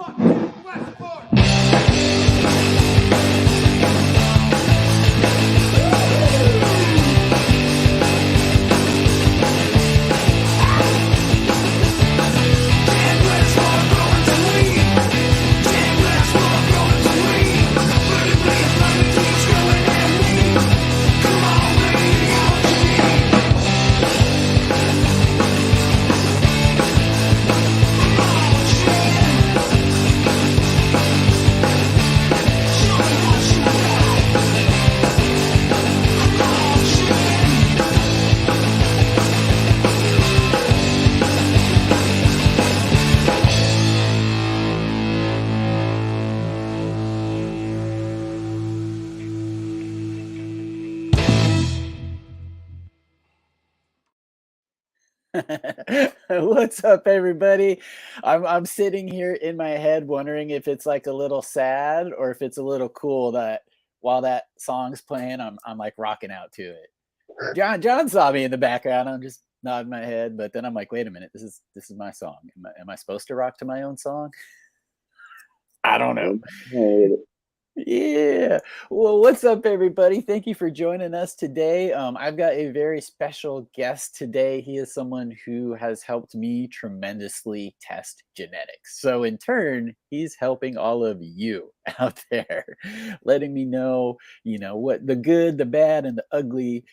Westport. What's up, everybody? I'm sitting here in my head wondering if it's like a little sad or if it's a little cool that while that song's playing, I'm like rocking out to it. John saw me in the background. I'm just nodding my head, but then I'm like, wait a minute, this is my song. Am I supposed to rock to my own song? I don't know. Yeah. Well, what's up, everybody? Thank you for joining us today. I've got a very special guest today. He is someone who has helped me tremendously test genetics. So in turn, he's helping all of you out there, letting me know, what the good, the bad, and the ugly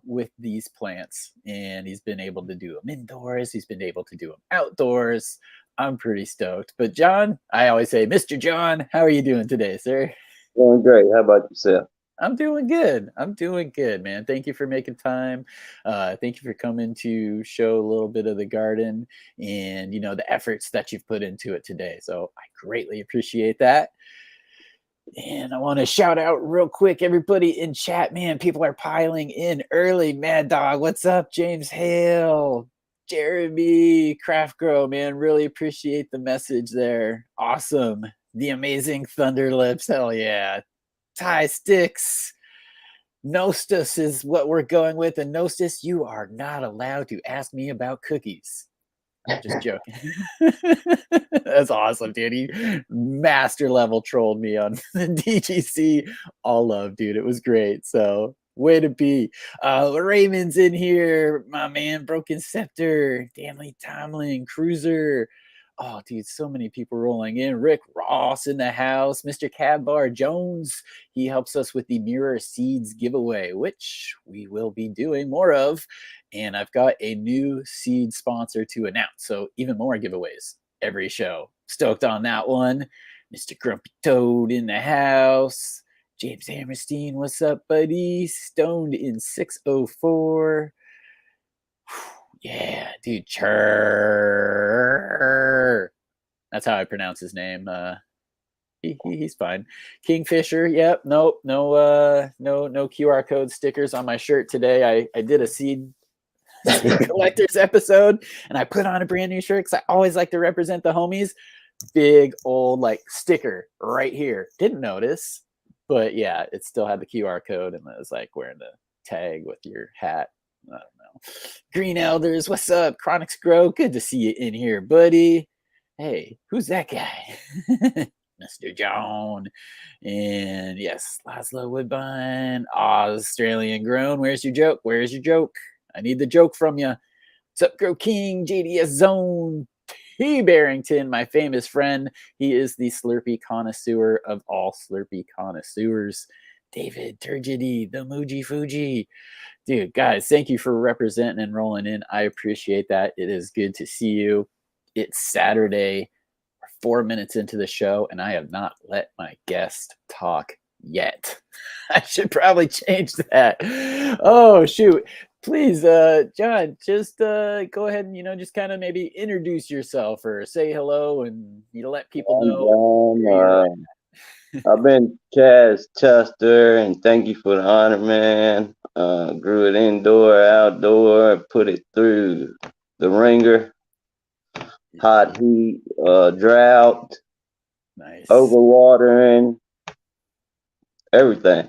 with these plants. And he's been able to do them indoors. He's been able to do them outdoors. I'm pretty stoked. But John, I always say, Mr. John, how are you doing today, sir? Doing great. How about yourself? I'm doing good. I'm doing good, man. Thank you for making time. Thank you for coming to show a little bit of the garden and, the efforts that you've put into it today. So I greatly appreciate that. And I want to shout out real quick, everybody in chat, man. People are piling in early. Mad Dog, what's up? James Hale, Jeremy, Craft Grow, man. Really appreciate the message there. Awesome. The amazing Thunder Lips. Hell yeah. Ty Sticks. Nostos is what we're going with. And Nostos, you are not allowed to ask me about cookies. Just joking. That's awesome, dude. He master level trolled me on the DGC. All love, dude. It was great. So way to be. Raymond's in here. My man, Broken Scepter, Danley Tomlin, Cruiser. Oh, dude, so many people rolling in. Rick Ross in the house. Mr. Cabbar Jones. He helps us with the Mirror Seeds giveaway, which we will be doing more of. And I've got a new seed sponsor to announce. So even more giveaways every show. Stoked on that one. Mr. Grumpy Toad in the house. James Hammerstein, what's up, buddy? Stoned in 604. Yeah, dude, Chur. That's how I pronounce his name. He's fine. Kingfisher, yep. Nope, no QR code stickers on my shirt today. I did a seed collectors episode, and I put on a brand new shirt because I always like to represent the homies. Big old like sticker right here. Didn't notice, but yeah, it still had the QR code, and it was like wearing the tag with your hat. I don't know. Green Elders, what's up? Chronics Grow, good to see you in here, buddy. Hey, who's that guy? Mr. John. And yes, Laszlo Woodbine, Australian Grown. Where's your joke? Where's your joke? I need the joke from you. What's up, Grow King, JDS Zone, T. Barrington, my famous friend. He is the Slurpee connoisseur of all Slurpee connoisseurs. David Turgiddy, the Muji Fuji. Dude, guys, thank you for representing and rolling in. I appreciate that. It is good to see you. It's Saturday. We're 4 minutes into the show, and I have not let my guest talk yet. I should probably change that. Oh, shoot. Please, John, just go ahead and, just kind of maybe introduce yourself or say hello and let people know. I've been Chaz Chester, and thank you for the honor, man. Grew it indoor, outdoor, put it through the ringer, hot heat, drought, nice, overwatering, everything.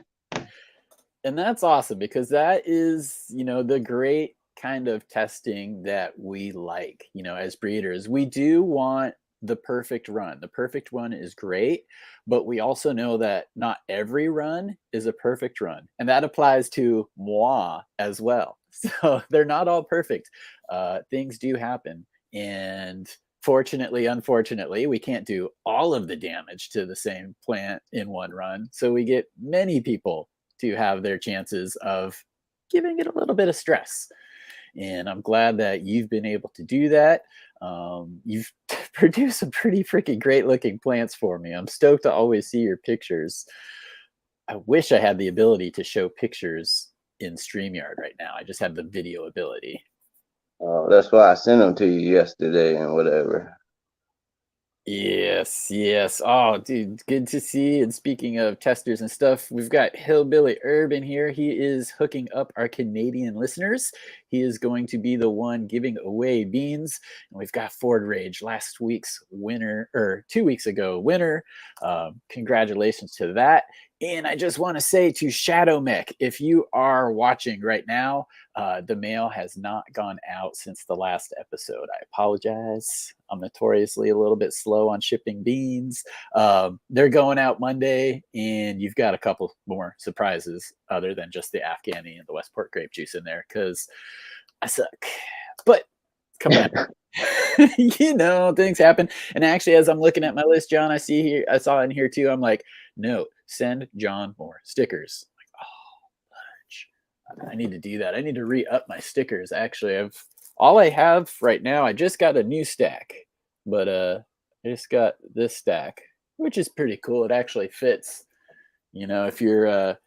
And that's awesome because that is, the great kind of testing that we like, as breeders. We do want the perfect run. The perfect run is great, but we also know that not every run is a perfect run. And that applies to moi as well. So they're not all perfect. Things do happen. And fortunately, unfortunately, we can't do all of the damage to the same plant in one run. So we get many people to have their chances of giving it a little bit of stress. And I'm glad that you've been able to do that. You've produced some pretty freaking great looking plants for me. I'm stoked to always see your pictures. I wish I had the ability to show pictures in StreamYard right now. I just have the video ability. That's why I sent them to you yesterday and whatever. Yes, yes. Oh, dude, good to see. And speaking of testers and stuff, we've got Hillbilly Herb in here. He is hooking up our Canadian listeners. He is going to be the one giving away beans. And we've got Ford Rage, last week's winner, or 2 weeks ago winner. Congratulations to that. And I just want to say to Shadow Mech, if you are watching right now, the mail has not gone out since the last episode. I apologize. I'm notoriously a little bit slow on shipping beans. They're going out Monday, and you've got a couple more surprises other than just the Afghani and the Westport grape juice in there because I suck. But come back. Things happen. And actually, as I'm looking at my list, John, I saw in here too. I'm like, no, send John more stickers. I'm like, oh, I need to do that. I need to re-up my stickers. Actually, all I have right now. I just got a new stack, but I just got this stack, which is pretty cool. It actually fits. If you're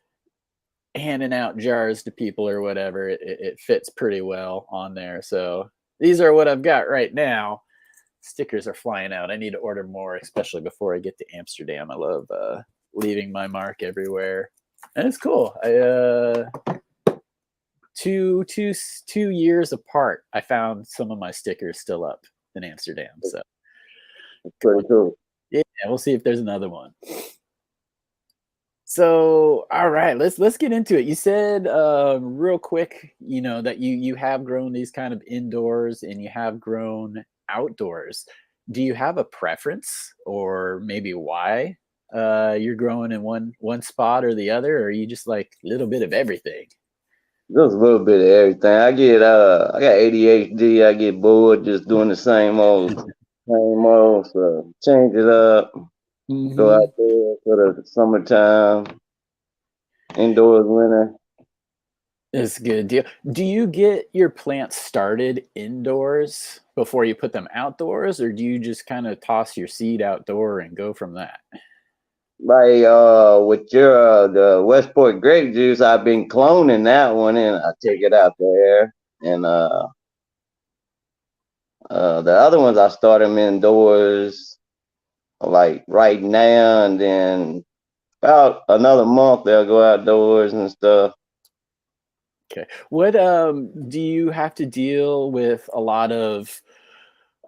handing out jars to people or whatever, it fits pretty well on there. So these are what I've got right now. Stickers are flying out. I need to order more, especially before I get to Amsterdam. I love leaving my mark everywhere, and it's cool. I 2 years apart, I found some of my stickers still up in Amsterdam. So Pretty cool. Yeah, we'll see if there's another one. So, all right, let's get into it. You said real quick, that you have grown these kind of indoors and you have grown outdoors. Do you have a preference, or maybe why you're growing in one spot or the other, or are you just like a little bit of everything? Just a little bit of everything. I got ADHD. I get bored just doing the same old, same old. So change it up. Go Mm-hmm. out there for the summertime, indoors winter. It's a good deal. Do you get your plants started indoors before you put them outdoors, or do you just kind of toss your seed outdoor and go from that? Like with your the Westport grape juice, I've been cloning that one and I take it out there. And the other ones I start them indoors like right now, and then about another month they'll go outdoors and stuff. Okay. What do you have to deal with a lot of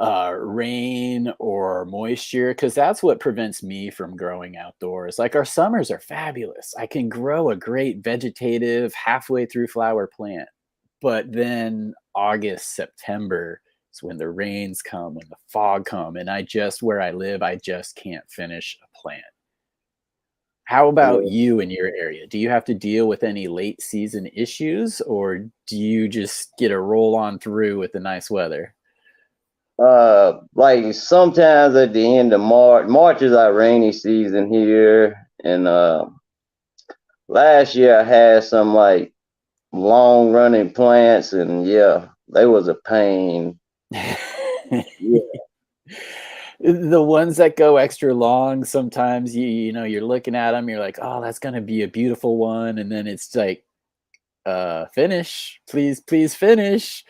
rain or moisture? Because that's what prevents me from growing outdoors. Like our summers are fabulous. I can grow a great vegetative halfway through flower plant, but then August, September is when the rains come, when the fog come, and where I live, I just can't finish a plant. How about Yeah. you in your area? Do you have to deal with any late season issues, or do you just get a roll on through with the nice weather? Like sometimes at the end of March, March is our rainy season here, and last year I had some like long running plants, and yeah, they was a pain. Yeah, The ones that go extra long, sometimes you're looking at them, you're like, oh, that's gonna be a beautiful one, and then it's like, finish, please finish.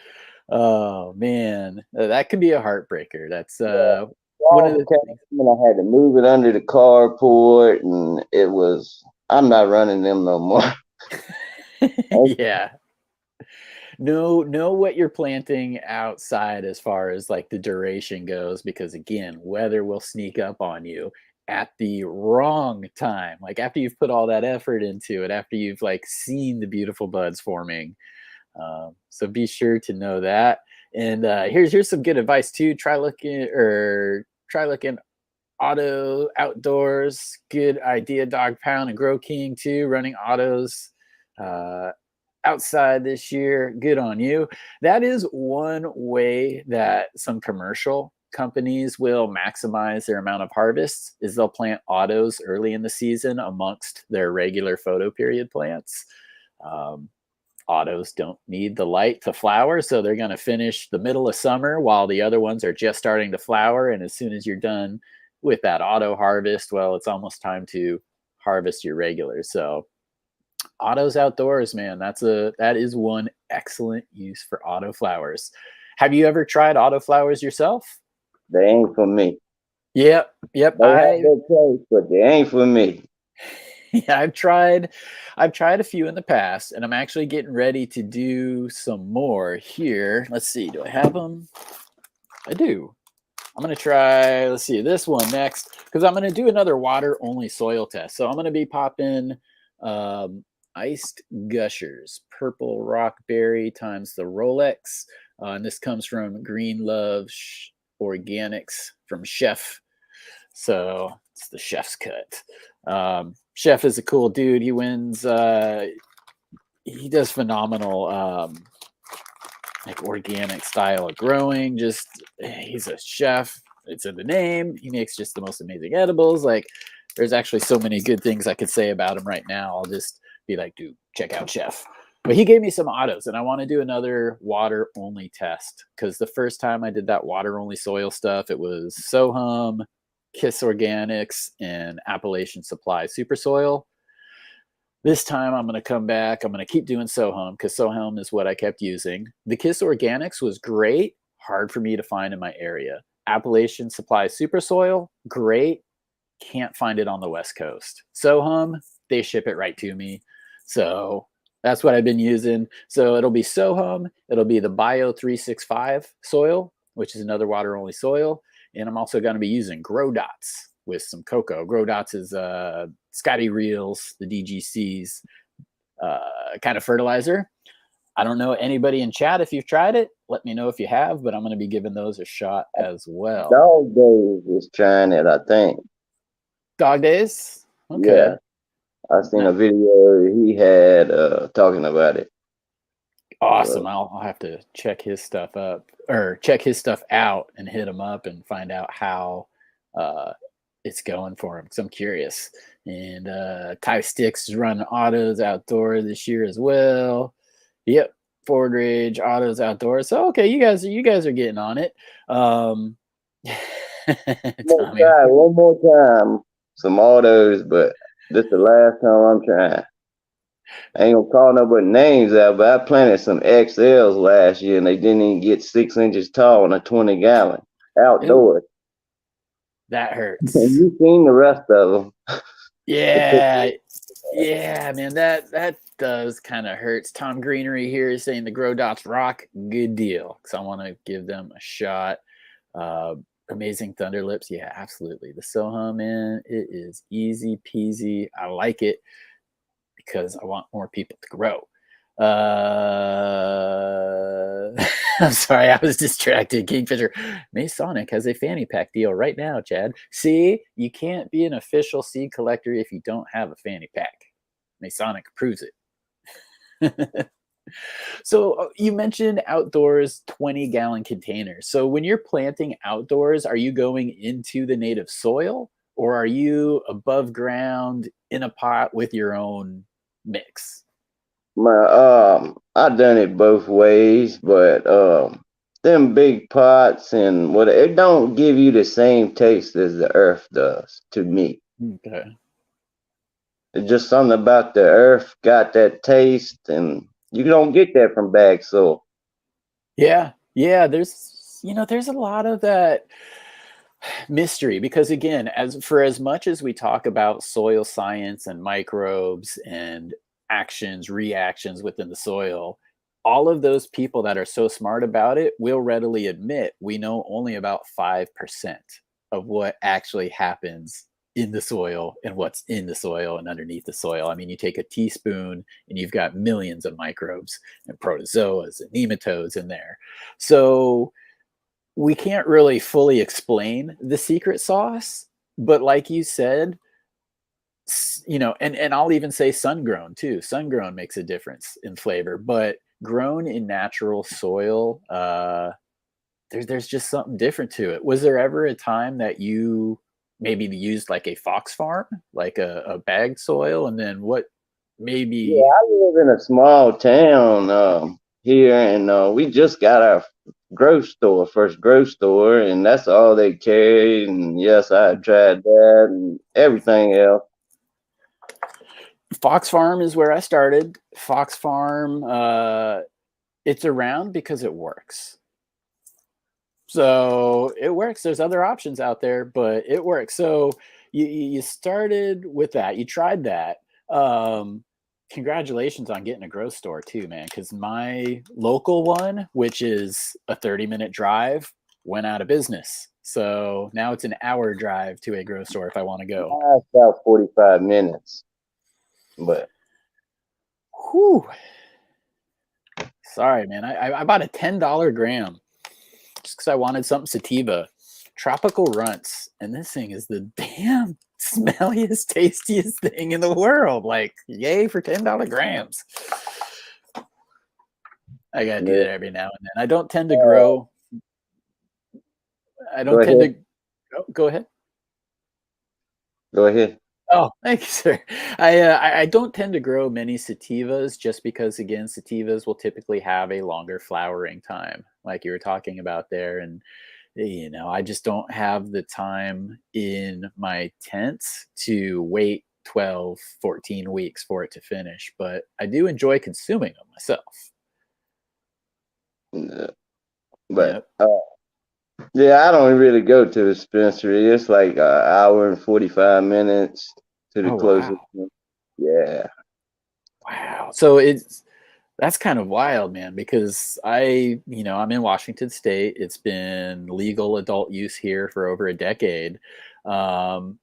Oh man, that can be a heartbreaker. That's one of all the came, and I had to move it under the carport, and it was. I'm not running them no more. things. Yeah. Know what you're planting outside as far as like the duration goes, because again, weather will sneak up on you at the wrong time. Like after you've put all that effort into it, after you've like seen the beautiful buds forming. So be sure to know that. And here's some good advice too. Try looking or try looking auto outdoors. Good idea, Dog Pound and Grow King too, running autos uh, outside this year. Good on you. That is one way that some commercial companies will maximize their amount of harvests is they'll plant autos early in the season amongst their regular photo period plants. Um, Autos don't need the light to flower, so they're going to finish the middle of summer while the other ones are just starting to flower. And as soon as you're done with that auto harvest, well, it's almost time to harvest your regulars. So autos outdoors, man, that is one excellent use for auto flowers. Have you ever tried auto flowers yourself? They ain't for me. Yep. They have their place, but they ain't for me. Yeah, I've tried a few in the past, and I'm actually getting ready to do some more here. Let's see, do I have them? I do. I'm gonna try, let's see, this one next, because I'm gonna do another water only soil test. So I'm gonna be popping iced gushers, purple rock berry times the Rolex. And this comes from Green Love Organics from Chef. So it's the Chef's cut. Chef is a cool dude. He wins. He does phenomenal, like organic style of growing. Just he's a chef. It's in the name. He makes just the most amazing edibles. Like there's actually so many good things I could say about him right now. I'll just be like, dude, check out Chef. But he gave me some autos, and I want to do another water only test because the first time I did that water only soil stuff, it was Sohum, Kiss Organics, and Appalachian Supply Super Soil. This time I'm going to come back. I'm going to keep doing Sohum because Sohum is what I kept using. The Kiss Organics was great, hard for me to find in my area. Appalachian Supply Super Soil, great, can't find it on the West Coast. Sohum, they ship it right to me. So that's what I've been using. So it'll be Sohum, it'll be the Bio 365 soil, which is another water only soil. And I'm also going to be using Grow Dots with some cocoa. Grow Dots is Scotty Reels, the DGC's kind of fertilizer. I don't know anybody in chat if you've tried it. Let me know if you have, but I'm going to be giving those a shot as well. Dog Days is trying it, I think. Dog Days? Okay. Yeah. I seen a video he had talking about it. Awesome. I'll have to check his stuff up or check his stuff out and hit him up and find out how it's going for him because I'm curious. And Ty Sticks is running autos outdoor this year as well. Yep. Ford Ridge autos outdoors. So okay, you guys are getting on it. One more time, some autos, but this is the last time I'm trying. I ain't gonna call nobody names out, but I planted some XLs last year and they didn't even get 6 inches tall in a 20-gallon outdoors. That hurts. And you seen the rest of them. Yeah, man, that does kind of hurts. Tom Greenery here is saying the Grow Dots rock. Good deal, because I want to give them a shot. Amazing Thunderlips. Yeah, absolutely. The Sohum, man, it is easy peasy. I like it because I want more people to grow. I'm sorry, I was distracted. Kingfisher. Masonic has a fanny pack deal right now, Chad. See, you can't be an official seed collector if you don't have a fanny pack. Masonic proves it. So you mentioned outdoors 20-gallon containers. So when you're planting outdoors, are you going into the native soil or are you above ground in a pot with your own mix? I done it both ways, but them big pots and what it don't give you the same taste as the earth does to me. Okay. It's just something about the earth got that taste, and you don't get that from bag soil. Yeah, there's a lot of that mystery because again, as much as we talk about soil science and microbes and reactions within the soil, all of those people that are so smart about it will readily admit we know only about 5% of what actually happens in the soil and what's in the soil and underneath the soil. I mean, you take a teaspoon and you've got millions of microbes and protozoas and nematodes in there. So we can't really fully explain the secret sauce, but like you said, you know, and I'll even say sun grown too. Sun grown makes a difference in flavor, but grown in natural soil, there's just something different to it. Was there ever a time that you maybe used like a fox farm, like a bagged soil, and then what Yeah, maybe I live in a small town here, and we just got our first grocery store, and that's all they carry. And yes, I tried that and everything else. Fox Farm is where I started. Fox Farm, it's around because it works. So it works. There's other options out there, but it works. So you started with that. You tried that. Um, Congratulations on getting a grocery store too, man. Because my local one, which is a 30-minute drive, went out of business. So now it's an hour drive to a grocery store if I want to go. About 45 minutes, but Whew. Sorry, man. I bought a $10 gram just because I wanted something sativa. Tropical Runts, and this thing is the damn smelliest, tastiest thing in the world. Like, yay for $10 grams. I gotta do yeah. that every now and then. I don't tend to grow. I Go don't tend ahead, to. Oh, go ahead. go ahead. Oh, thank you, sir. I don't tend to grow many sativas just because again, sativas will typically have a longer flowering time, like you were talking about there, and you know, I just don't have the time in my tent to wait 12, 14 weeks for it to finish, but I do enjoy consuming them myself. Yeah, but Yep. yeah, I don't really go to the dispensary. It's like an hour and 45 minutes to the Oh, closest wow. one. Yeah. Wow. So that's kind of wild, man, because you know, I'm in Washington State. It's been legal adult use here for over a decade. Um,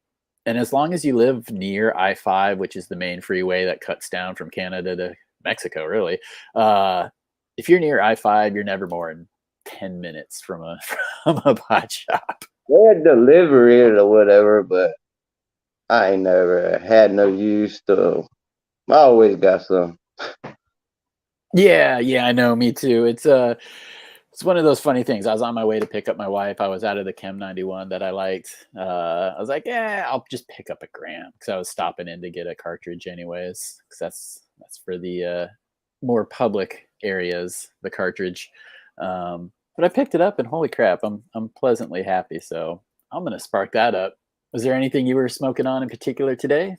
and as long as you live near I-5, which is the main freeway that cuts down from Canada to Mexico, really, uh, if you're near I-5, you're never more than 10 minutes from a from a pot shop. They deliver it or whatever, but I ain't never had no use to. I always got some. Yeah, yeah, I know, me too. It's one of those funny things. I was on my way to pick up my wife. I was out of the Chem 91 that I liked. I was like, yeah, I'll just pick up a gram because I was stopping in to get a cartridge anyways. Because that's for the more public areas, the cartridge. But I picked it up and holy crap, I'm pleasantly happy. So I'm gonna spark that up. Was there anything you were smoking on in particular today?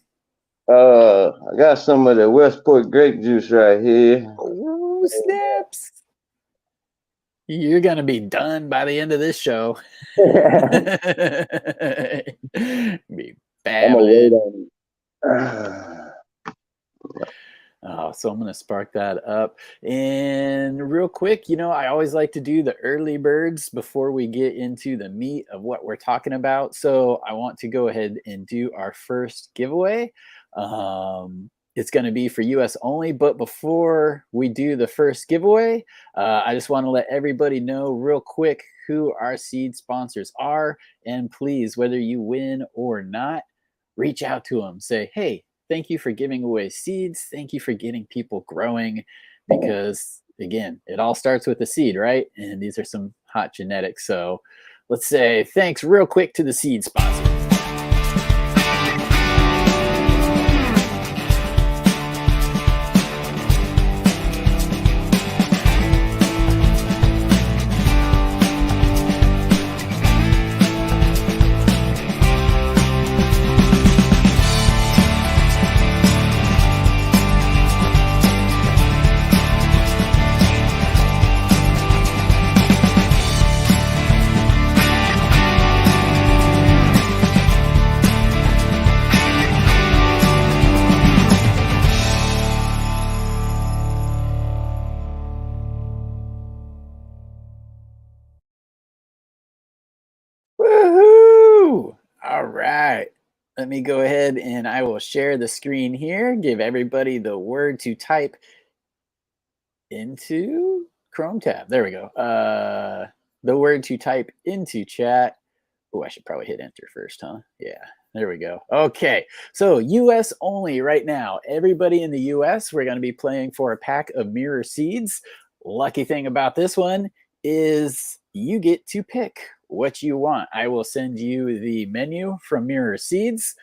I got some of the Westport grape juice right here. Oh, snaps! You're gonna be done by the end of this show. I'm Be gonna wait babbling. on it. So I'm gonna spark that up. And real quick, you know, I always like to do the early birds before we get into the meat of what we're talking about. So I want to go ahead and do our first giveaway. It's going to be for US only. But before we do the first giveaway, I just want to let everybody know real quick who our seed sponsors are. And please, whether you win or not, reach out to them. Say, hey, thank you for giving away seeds. Thank you for getting people growing because, again, it all starts with a seed, right? And these are some hot genetics. So let's say thanks real quick to the seed sponsors. Woohoo! All right. Let me go ahead and I will share the screen here, give everybody the word to type into Chrome tab. There we go. the word to type into chat. Oh, I should probably hit enter first, huh? Yeah, there we go. Okay, so US only right now. Everybody in the US, we're going to be playing for a pack of mirror seeds. Lucky thing about this one is you get to pick what you want. I will send you the menu from Mirror Seeds.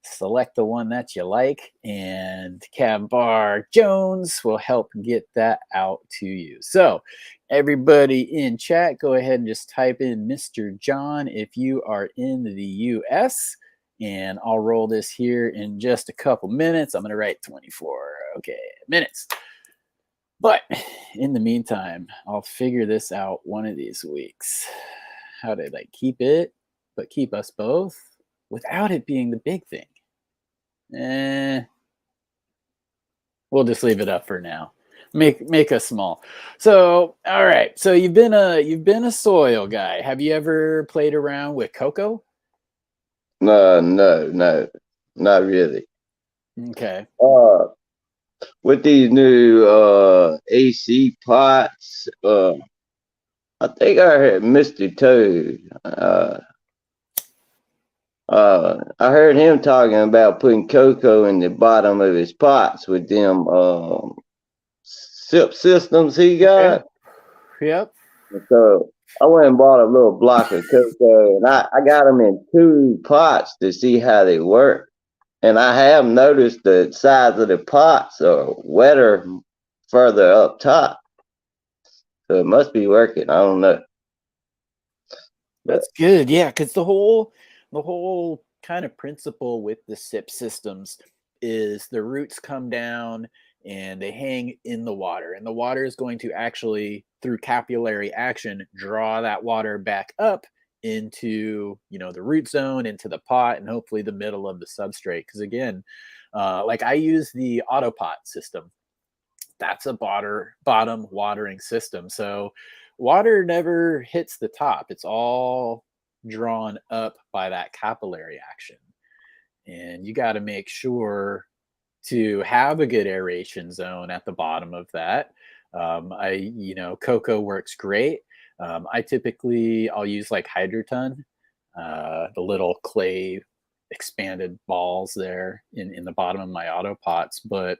Select the one that you like, and Cab Bar Jones will help get that out to you. So, everybody in chat, go ahead and just type in Mr. John if you are in the US, and I'll roll this here in just a couple minutes. I'm going to write 24 minutes. But in the meantime, I'll figure this out one of these weeks. How to like keep it, but keep us both without it being the big thing. We'll just leave it up for now. Make us small. So, all right. So you've been a soil guy. Have you ever played around with cocoa? No, not really. Okay. With these new AC pots, I think I heard Mr. Toad. I heard him talking about putting cocoa in the bottom of his pots with them sip systems he Okay. got. Yep. So I went and bought a little block of cocoa, and I got them in 2 pots to see how they work. And I have noticed the size of the pots are wetter further up top. So it must be working. I don't know. But That's good. Yeah, because the whole kind of principle with the SIP systems is the roots come down and they hang in the water, and the water is going to actually, through capillary action, draw that water back up into the root zone, into the pot, and hopefully the middle of the substrate. Because again, like I use the autopot system. That's a bottom watering system. So water never hits the top. It's all drawn up by that capillary action. And you got to make sure to have a good aeration zone at the bottom of that. Cocoa works great. I'll use like Hydroton, the little clay expanded balls there in the bottom of my auto pots. But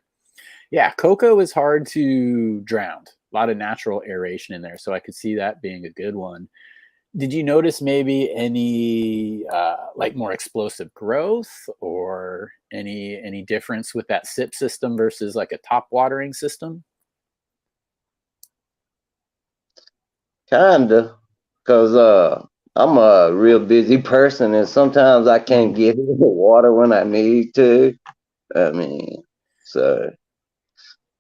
yeah, cocoa is hard to drown. A lot of natural aeration in there, so I could see that being a good one. Did you notice maybe any like more explosive growth or any difference with that sip system versus like a top watering system? kinda, cause I'm a real busy person, and sometimes I can't Mm. get the water when I need to. I mean, so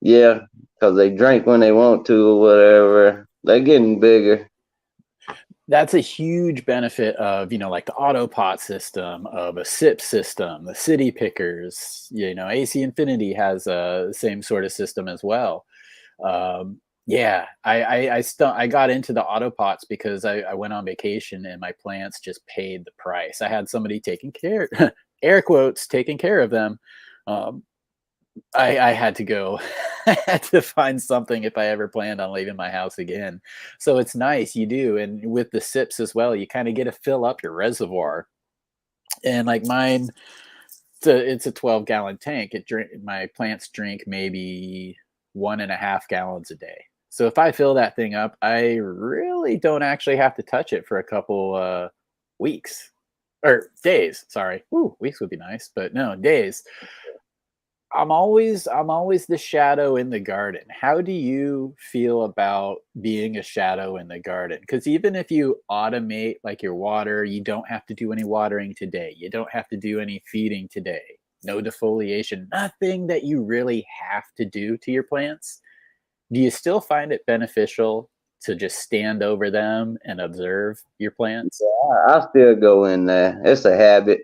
yeah, cause they drink when they want to or whatever. They're getting bigger. That's a huge benefit of like the auto pot system, of a sip system, the city pickers. AC Infinity has the same sort of system as well. Yeah, I got into the auto pots because I went on vacation and my plants just paid the price. I had somebody taking care, air quotes, taking care of them. Um, I had to go. I had to find something if I ever planned on leaving my house again. So it's nice you do, and with the sips as well, you kind of get to fill up your reservoir. And like mine, it's a 12-gallon tank. My plants drink maybe 1.5 gallons a day. So if I fill that thing up, I really don't actually have to touch it for a couple weeks or days. Sorry, weeks would be nice, but no, days. I'm always the shadow in the garden. How do you feel about being a shadow in the garden? Because even if you automate like your water, you don't have to do any watering today. You don't have to do any feeding today. No defoliation, nothing that you really have to do to your plants. Do you still find it beneficial to just stand over them and observe your plants? I still go in there. It's a habit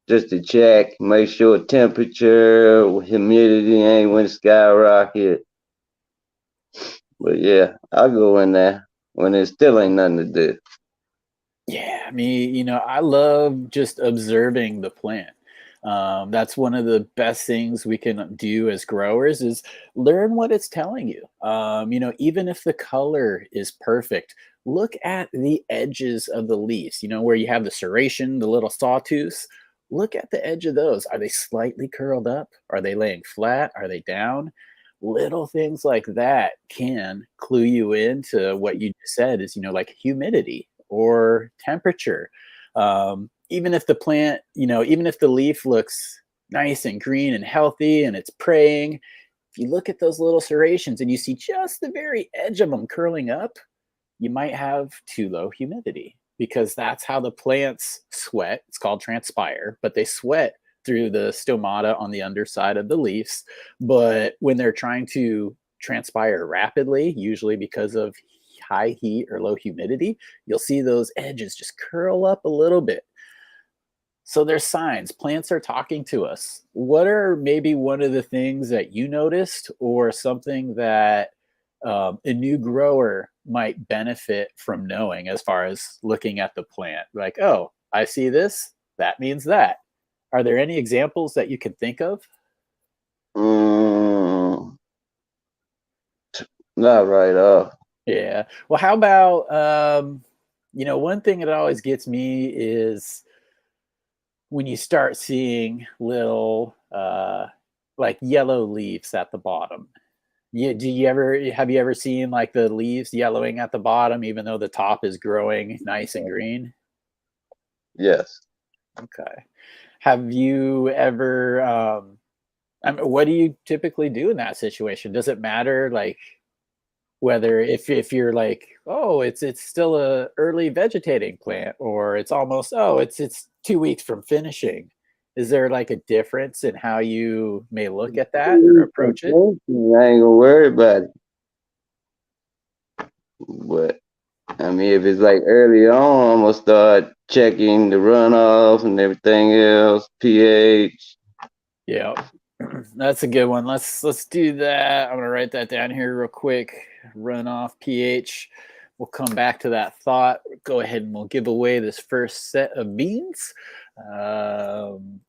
just to check, make sure temperature, humidity ain't when skyrocket. But yeah, I go in there when it still ain't nothing to do. Yeah, I love just observing the plant. That's one of the best things we can do as growers is learn what it's telling you. Even if the color is perfect, look at the edges of the leaves, where you have the serration, the little sawtooths. Look at the edge of those. Are they slightly curled up? Are they laying flat? Are they down? Little things like that can clue you into what you just said is, like humidity or temperature. Even if the plant, even if the leaf looks nice and green and healthy and it's praying, if you look at those little serrations and you see just the very edge of them curling up, you might have too low humidity because that's how the plants sweat. It's called transpire, but they sweat through the stomata on the underside of the leaves. But when they're trying to transpire rapidly, usually because of high heat or low humidity, you'll see those edges just curl up a little bit. So there's signs. Plants are talking to us. What are maybe one of the things that you noticed or something that a new grower might benefit from knowing as far as looking at the plant? Like, oh, I see this. That means that. Are there any examples that you can think of? Mm, not right off. Yeah. Well, how about, one thing that always gets me is when you start seeing little like yellow leaves at the bottom. Yeah, have you ever seen like the leaves yellowing at the bottom even though the top is growing nice and green? Yes. Okay. Have you ever what do you typically do in that situation? Does it matter like whether if you're like, oh, it's still a early vegetating plant or it's almost, oh, it's 2 weeks from finishing? Is there like a difference in how you may look at that or I approach it? ain't gonna worry about it. But I mean, if it's like early on, I'm gonna start checking the runoff and everything else, pH. Yeah. That's a good one. Let's do that. I'm gonna write that down here real quick. Runoff pH. We'll come back to that thought. Go ahead and we'll give away this first set of beans. Um,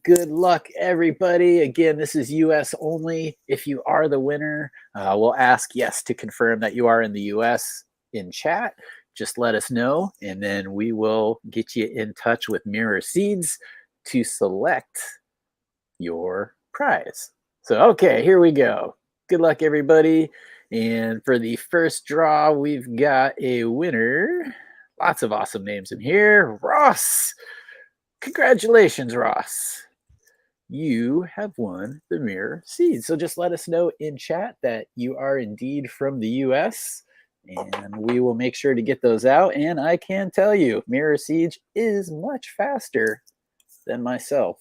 Good luck, everybody. Again, this is US only. If you are the winner, we'll ask yes to confirm that you are in the US in chat. Just let us know, and then we will get you in touch with Mirror Seeds to select your prize. So, okay, here we go. Good luck, everybody. And for the first draw, we've got a winner. Lots of awesome names in here. Ross. Congratulations, Ross. You have won the Mirror Seeds. So just let us know in chat that you are indeed from the US, and we will make sure to get those out. And I can tell you, Mirror Seeds is much faster than myself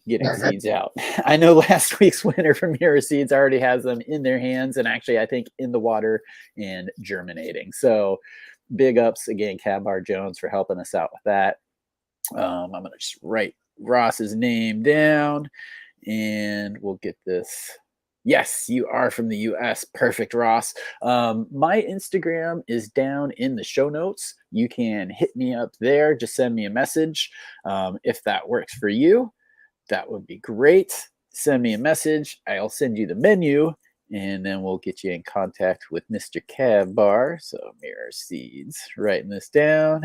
getting seeds out. I know last week's winner from Mirror Seeds already has them in their hands and actually, I think, in the water and germinating. So big ups again, Cabar Jones, for helping us out with that. I'm going to just write Ross's name down and we'll get this. Yes, you are from the US. Perfect, Ross. My Instagram is down in the show notes. You can hit me up there. Just send me a message if that works for you. That would be great. Send me a message. I'll send you the menu and then we'll get you in contact with Mr. Cav Bar. So, Mirror Seeds, writing this down.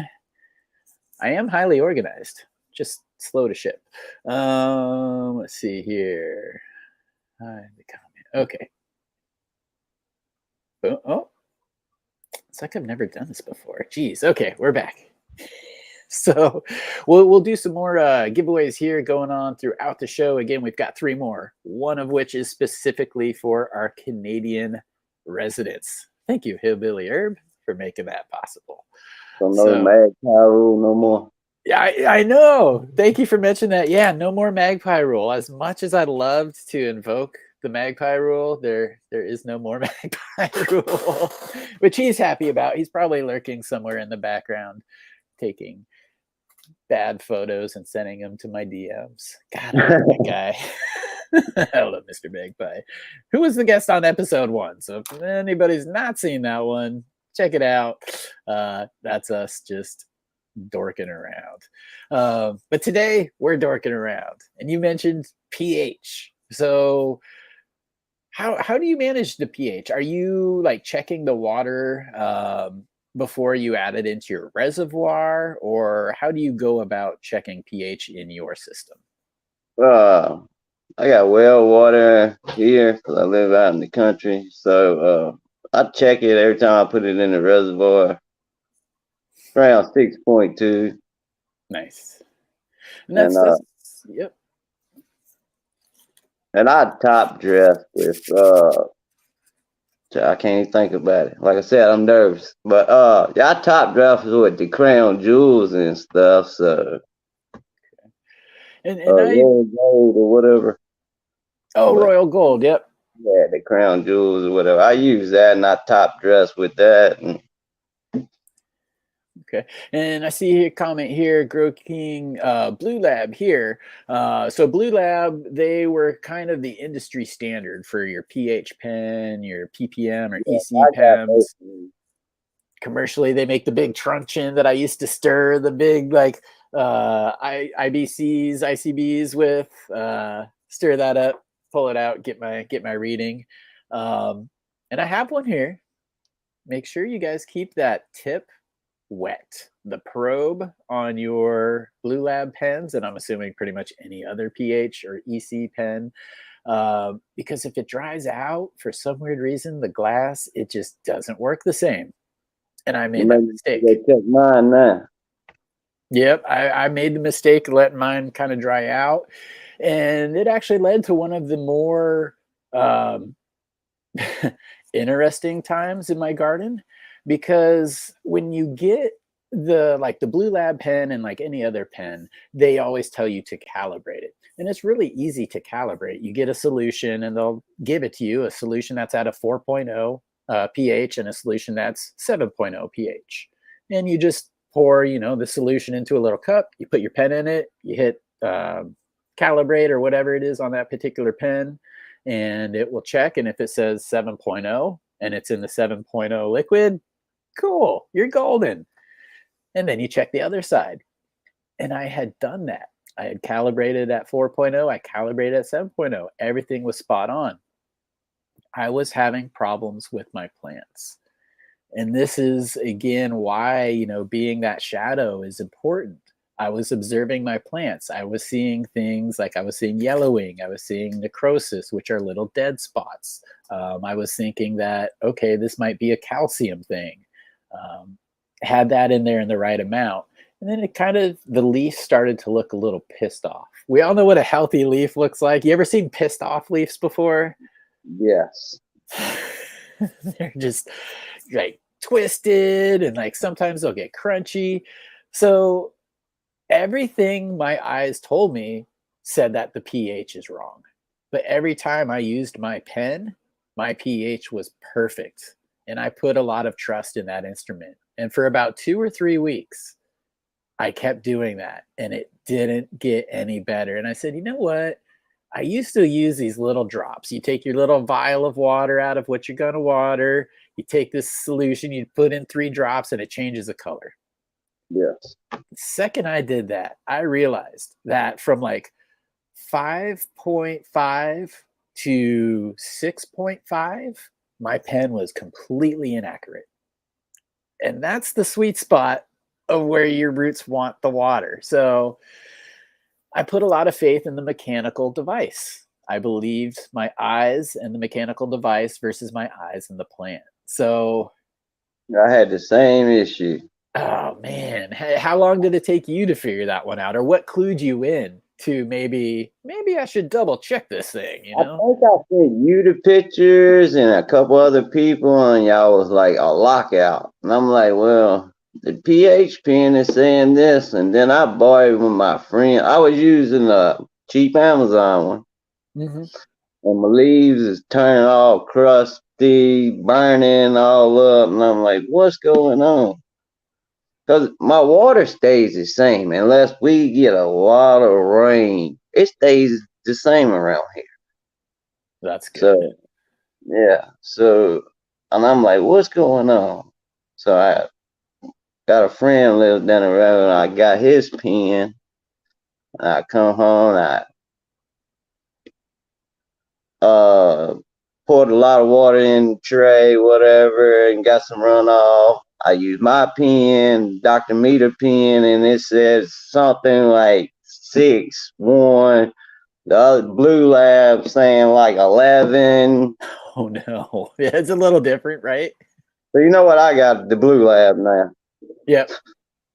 I am highly organized, just slow to ship. Let's see here. The comment. Okay. Oh, it's like I've never done this before. Geez. Okay, we're back. So we'll do some more giveaways here going on throughout the show. Again, we've got 3 more, one of which is specifically for our Canadian residents. Thank you, Hillbilly Herb, for making that possible. So no magpie rule no more. Yeah, I know. Thank you for mentioning that. Yeah, no more magpie rule. As much as I'd loved to invoke the magpie rule, there is no more magpie rule, which he's happy about. He's probably lurking somewhere in the background, taking bad photos and sending them to my DMs. God, I love that guy. I love Mr. Magpie, who was the guest on episode 1. So if anybody's not seen that one, check it out. That's us just dorking around. But today we're dorking around, and you mentioned pH. So how do you manage the pH? Are you like checking the water before you add it into your reservoir, or how do you go about checking pH in your system? Uh, I got well water here because I live out in the country. So I check it every time I put it in the reservoir. Around 6.2. Nice. And And that's yep. I top dress with I can't even think about it. Like I said, I'm nervous. But yeah, I top dress with the crown jewels and stuff. So And I royal gold or whatever. oh, But royal gold, yep. yeah, the crown jewels or whatever. I use that and I top dress with that. And Okay. And I see a comment here, Grow King Blue Lab here. So Blue Lab, they were kind of the industry standard for your pH pen, your ppm or yeah, EC I got both. pens. Commercially, they make the big truncheon that I used to stir the big like IBCs, ICBs with. Stir that up, pull it out, get my reading. And I have one here. Make sure you guys keep that tip wet. The probe on your Blue Lab pens, and I'm assuming pretty much any other pH or EC pen, because if it dries out for some weird reason, the glass, it just doesn't work the same. And I You made make that me mistake. go check mine now. Yep, I made the mistake of letting mine kind of dry out, and it actually led to one of the more um, interesting times in my garden, because when you get the Blue Lab pen and like any other pen, they always tell you to calibrate it. And it's really easy to calibrate. You get a solution and they'll give it to you, a solution that's at a 4.0 pH and a solution that's 7.0 pH. And you just pour, the solution into a little cup, you put your pen in it, you hit calibrate or whatever it is on that particular pen, and it will check. And if it says 7.0 and it's in the 7.0 liquid, cool, you're golden. And then you check the other side. And I had done that. I had calibrated at 4.0, I calibrated at 7.0. Everything was spot on. I was having problems with my plants. And this is again why, being that shadow is important. I was observing my plants. I was seeing things like I was seeing yellowing, I was seeing necrosis, which are little dead spots. I was thinking that, okay, this might be a calcium thing. Had that in there in the right amount. And then the leaf started to look a little pissed off. We all know what a healthy leaf looks like. You ever seen pissed off leaves before? Yes. They're just like twisted, and like sometimes they'll get crunchy. So everything my eyes told me said that the pH is wrong. But every time I used my pen, my pH was perfect. And I put a lot of trust in that instrument. And for about 2 or 3 weeks, I kept doing that and it didn't get any better. And I said, you know what? I used to use these little drops. You take your little vial of water out of what you're going to water, you take this solution, you put in 3 drops, and it changes the color. Yes. The second I did that, I realized that from like 5.5 to 6.5, my pen was completely inaccurate. And that's the sweet spot of where your roots want the water. So I put a lot of faith in the mechanical device. I believed my eyes and the mechanical device versus my eyes and the plant. So, I had the same issue. oh man, how long did it take you to figure that one out, or what clued you in to maybe I should double check this thing? I think I sent you the pictures and a couple other people, and y'all was like a lockout. And I'm like, well, the pH pen is saying this, and then I bought it with my friend. I was using a cheap Amazon one, Mm-hmm. and my leaves is turning all crusty, burning all up, and I'm like, what's going on? Because my water stays the same unless we get a lot of rain. It stays the same around here. That's good. So yeah. So, and I'm like, what's going on? So I got a friend lives down the road, and I got his pen. And I come home, and I poured a lot of water in the tray, whatever, and got some runoff. I used my pen, Dr. Meter pen, and it says something like 6-1. The other blue lab saying like 11. Oh no. Yeah, it's a little different, right? So you know what I got? The blue lab now. Yep.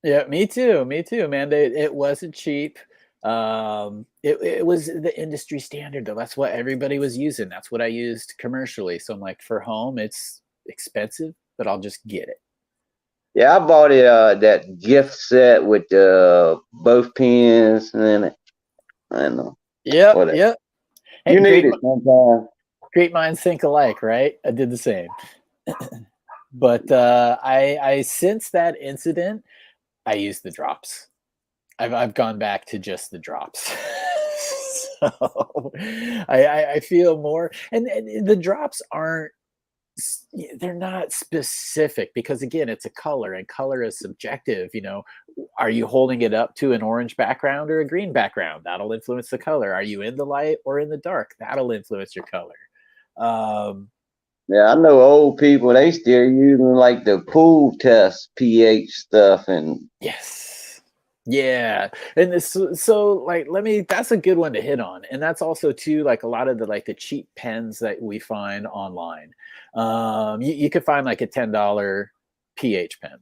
Yeah, me too. Me too, man. It wasn't cheap. It was the industry standard though. That's what everybody was using. That's what I used commercially. So I'm like, for home, it's expensive, but I'll just get it. Yeah, I bought it that gift set with both pens and I don't know Yep, whatever. yep. Hey, You need it sometimes. great minds think alike, right? I did the same. But I since that incident, I use the drops. I've gone back to just the drops. So I feel more, and the drops aren't they're not specific because again it's a color and color is subjective. Are you holding it up to an orange background or a green background? That'll influence the color. Are you in the light or in the dark? That'll influence your color. um Yeah, I know old people, they still using like the pool test pH stuff and Yes. Yeah. And so like let me that's a good one to hit on. And that's also too like a lot of the cheap pens that we find online. You could find like a $10 pH pen,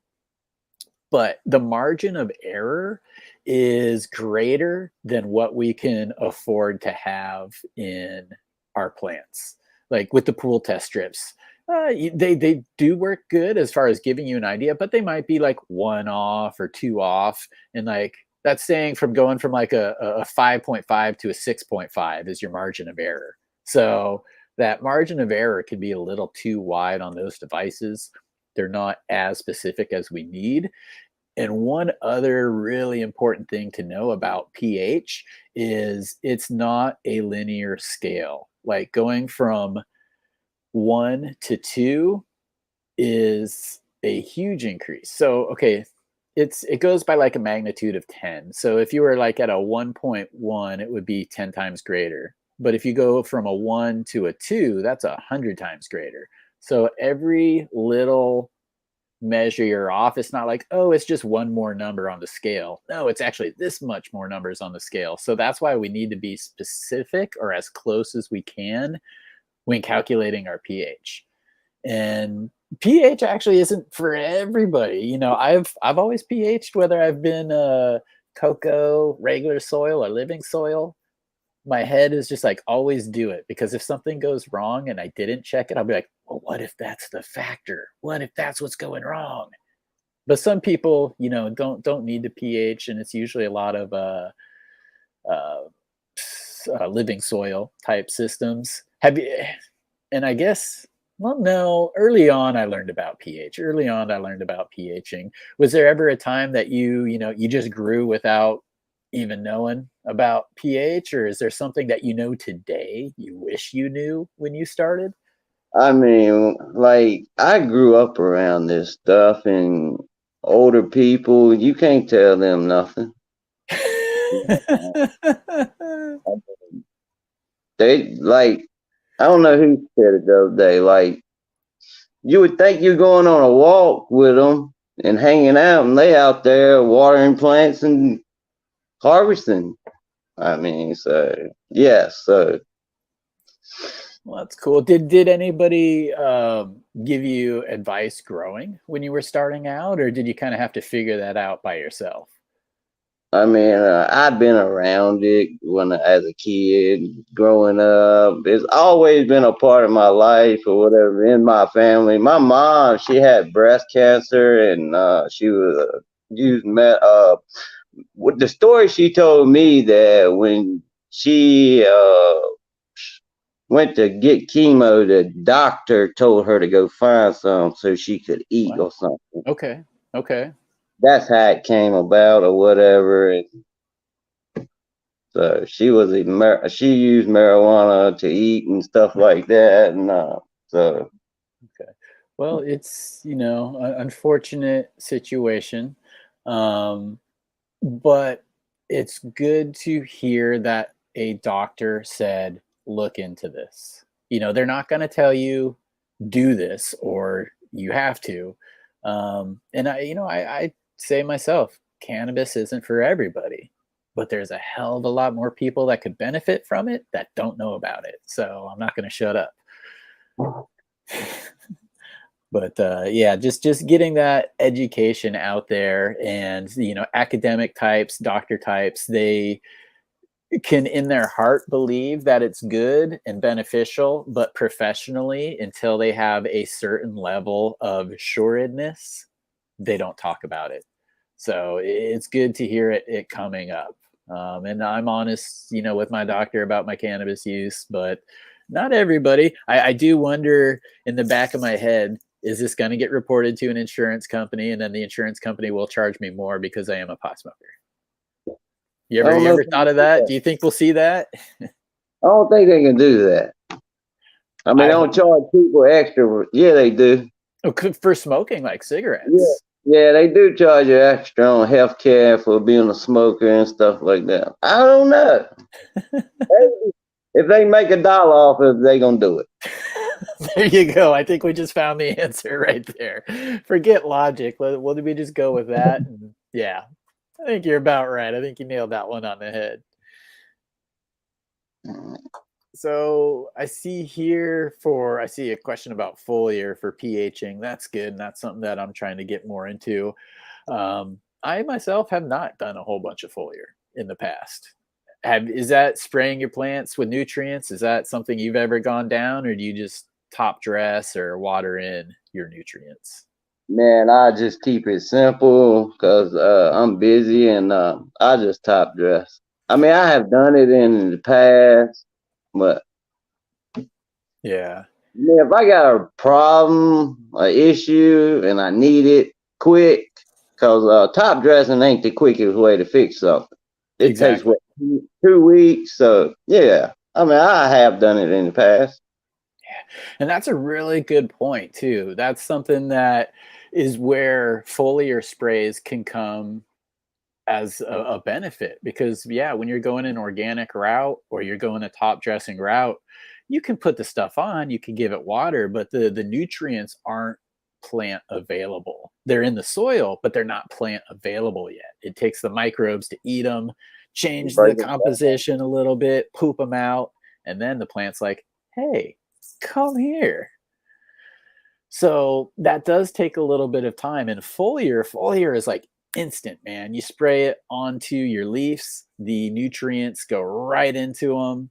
but the margin of error is greater than what we can afford to have in our plants. Like with the pool test strips, they do work good as far as giving you an idea, but they might be like one off or two off, and like that's saying from going from like a 5.5 to a 6.5 is your margin of error. So that margin of error can be a little too wide on those devices. They're not as specific as we need. And one other really important thing to know about pH is it's not a linear scale. Like going from 1 to 2 is a huge increase. So, okay, it goes by like a magnitude of 10. So if you were like at a 1.1, it would be 10 times greater. But if you go from a 1 to a 2, that's 100 times greater. So every little measure you're off. It's not like, oh, it's just one more number on the scale. No, it's actually this much more numbers on the scale. So that's why we need to be specific or as close as we can when calculating our pH. And pH actually isn't for everybody. I've always pH'd whether I've been cocoa, regular soil, or living soil. My head is just like always do it, because if something goes wrong and I didn't check it, I'll be like, well, what if that's the factor? What if that's what's going wrong? But some people, don't need the pH, and it's usually a lot of uh, living soil type systems. Have you? And I guess, well, no. Early on, I learned about pH. Early on, I learned about pHing. Was there ever a time that you just grew without even knowing about pH, or is there something that you know today you wish you knew when you started? I mean, like I grew up around this stuff and older people, you can't tell them nothing. They like I don't know who said it the other day. Like you would think you're going on a walk with them and hanging out, and they out there watering plants and harvesting. I mean, so yeah, so Well, that's cool. Did anybody give you advice growing when you were starting out, or did you kind of have to figure that out by yourself? I mean, I've been around it when as a kid, growing up. It's always been a part of my life or whatever in my family. My mom, she had breast cancer, and she was using with the story she told me that when she went to get chemo, the doctor told her to go find some so she could eat Wow. or something. Okay. Okay. That's how it came about or whatever. And so she used marijuana to eat and stuff like that. And so Okay. Well, it's, an unfortunate situation. Um, but it's good to hear that a doctor said, look into this. They're not going to tell you do this or you have to. And I say myself, cannabis isn't for everybody, but there's a hell of a lot more people that could benefit from it that don't know about it. So I'm not going to shut up. But yeah, just getting that education out there, and academic types, doctor types, they can in their heart believe that it's good and beneficial, but professionally, until they have a certain level of assuredness, they don't talk about it. So it's good to hear it coming up. And I'm honest, with my doctor about my cannabis use, but not everybody. I do wonder in the back of my head, is this going to get reported to an insurance company, and then the insurance company will charge me more because I am a pot smoker? You I ever don't you know ever if they thought can of do that? that. Do you think we'll see that? I don't think they can do that. I mean, they I hope don't charge people extra. Yeah, they do. for smoking like Yeah, cigarettes. yeah, they do charge you extra on health care for being a smoker and stuff like that. I don't know. If they make $1 off it, they gonna do it. There you go. I think we just found the answer right there. Forget logic. Well, did we just go with that? And yeah, I think you're about right. I think you nailed that one on the head. So I see a question about foliar for pHing. That's good. And that's something that I'm trying to get more into. I myself have not done a whole bunch of foliar in the past. Is that spraying your plants with nutrients? Is that something you've ever gone down, or do you just top dress or water in your nutrients? Man, I just keep it simple because I'm busy and I just top dress. I mean, I have done it in the past, but Yeah, yeah, if I got a problem, an issue, and I need it quick, because top dressing ain't the quickest way to fix something. It takes exactly. what 2 weeks. So yeah, I mean, I have done it in the past. And that's a really good point too. That's something that is where foliar sprays can come as a benefit, because yeah, when you're going an organic route or you're going a top dressing route, you can put the stuff on, you can give it water, but the nutrients aren't plant available. They're in the soil, but they're not plant available yet. It takes the microbes to eat them, You change the break it down. composition a little bit, poop them out, and then the plant's like, hey, come here. So that does take a little bit of time. And foliar is like instant, man. You spray it onto your leaves, the nutrients go right into them.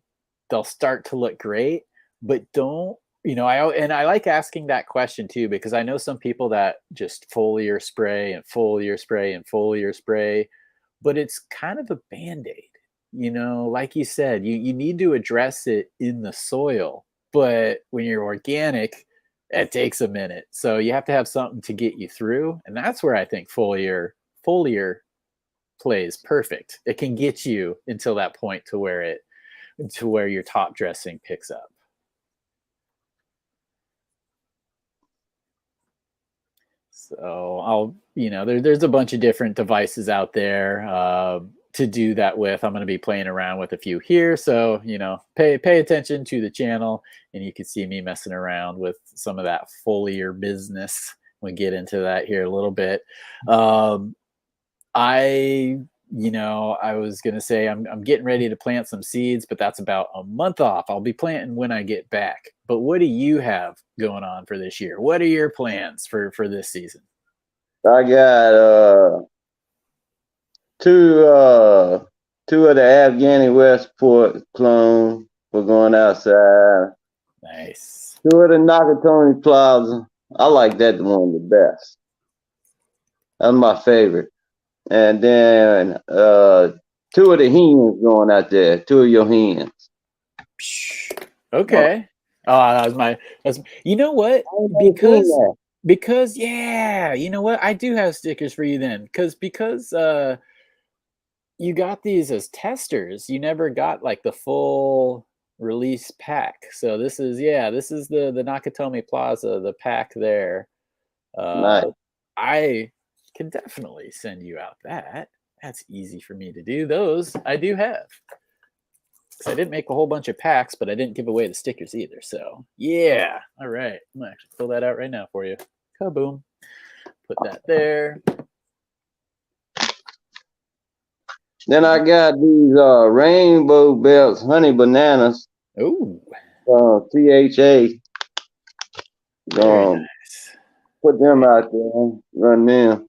They'll start to look great, but don't, I like asking that question too, because I know some people that just foliar spray and foliar spray and foliar spray, but it's kind of a band-aid. Like you said, you need to address it in the soil, but when you're organic, it takes a minute. So you have to have something to get you through. And that's where I think foliar plays perfect. It can get you until that point to where your top dressing picks up. So there's a bunch of different devices out there to do that with. I'm going to be playing around with a few here. So, pay attention to the channel, and you can see me messing around with some of that foliar business. We'll get into that here a little bit. I I was gonna say I'm getting ready to plant some seeds, but that's about a month off. I'll be planting when I get back. But what do you have going on for this year? What are your plans for this season? I got two two of the Afghani Westport clone for going outside. Nice. Two of the Nakatomi Plaza. I like that one the best. That's my favorite. And then two of the hens going out there. Two of your hens. Okay. Oh, that's you know what? I ain't never seen Because that. yeah, you know what? I do have stickers for you then. Because you got these as testers. You never got like the full release pack. So this is the Nakatomi Plaza, the pack there. Nice. I can definitely send you out that. That's easy for me to do. Those I do have. 'Cause I didn't make a whole bunch of packs, but I didn't give away the stickers either. So yeah. All right. I'm gonna actually fill that out right now for you. Kaboom. put that there. Then I got these rainbow belts, honey bananas, Oh, THA. very nice. Put them out there, run them.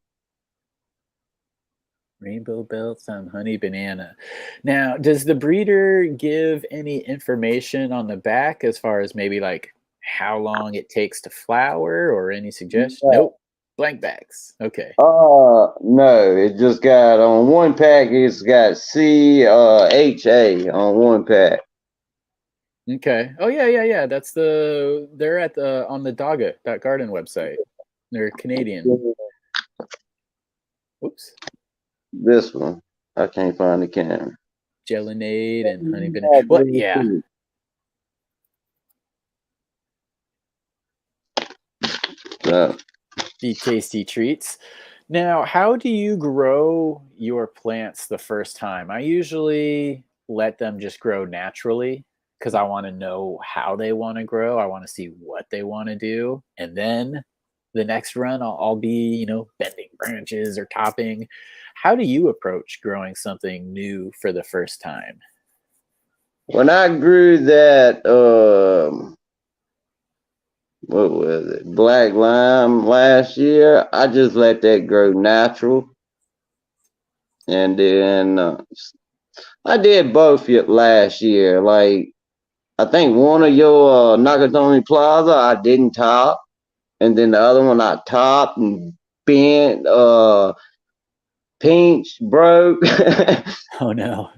Rainbow belts on honey banana. Now, does the breeder give any information on the back as far as maybe like how long it takes to flower or any suggestion? Yeah. Nope. Blank bags. Okay. No, it just got on one pack. It's got CHA on one pack. Okay. Oh yeah. They're at the on the Dogga.garden website. They're Canadian. Oops. This one, I can't find the camera. Gelinade and honey banana. What? Yeah. So, Be tasty treats. Now, how do you grow your plants the first time? I usually let them just grow naturally because I want to know how they want to grow. I want to see what they want to do. And then the next run, I'll be, bending branches or topping. How do you approach growing something new for the first time? when I grew that, what was it, black lime last year, I just let that grow natural. And then I did both last year. Like, I think one of your Nakatomi Plaza, I didn't top. And then the other one I topped and bent, pinch, broke. Oh, no.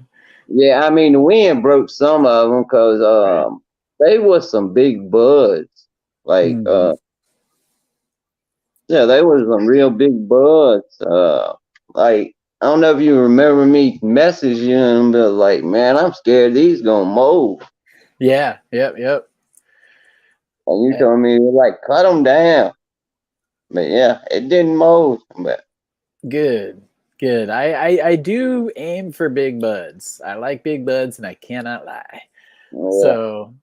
Yeah, I mean, the wind broke some of them because Right. they was some big buds. Like, Mhm. yeah, they was some real big buds. Like, I don't know if you remember me messaging them, but like, man, I'm scared these gonna mold. Yeah. Yep. And you Eh, told me like cut them down. But yeah, it didn't mold. But Good. Good. I do aim for big buds. I like big buds, and I cannot lie. yeah. So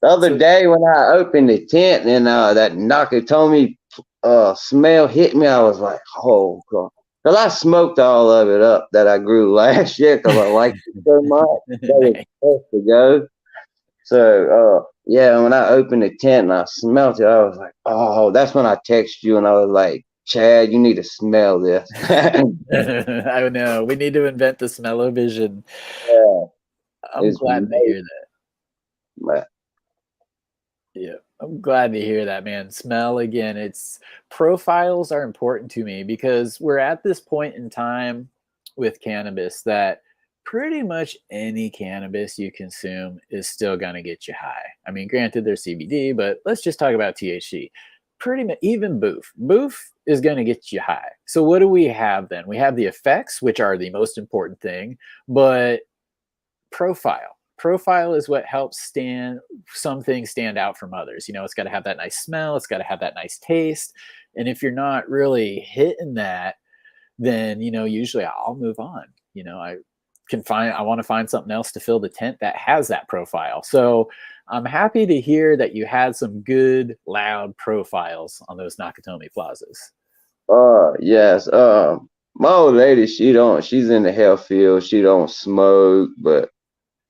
The other so day when I opened the tent and that Nakatomi smell hit me, I was like, oh god. Cause I smoked all of it up that I grew last year because I liked it so much. That was nice. supposed to go. So yeah, when I opened the tent and I smelt it, I was like, oh, that's when I texted you and I was like, Chad, you need to smell this. Yeah, I know. We need to invent the smell-o-vision. I'm it's glad to hear that. amazing. Yeah, I'm glad to hear that, man. Smell again. It's profiles are important to me because we're at this point in time with cannabis that pretty much any cannabis you consume is still going to get you high. I mean, granted, there's CBD, but let's just talk about THC. Pretty much, even boof. Boof is going to get you high. So, what do we have then? We have the effects, which are the most important thing, but profile is what helps some things stand out from others. It's got to have that nice smell, it's got to have that nice taste, and if you're not really hitting that, then usually I'll move on. I want to find something else to fill the tent that has that profile. So I'm happy to hear that you had some good loud profiles on those Nakatomi plazas. Yes. My old lady, she's in the health field. She don't smoke, but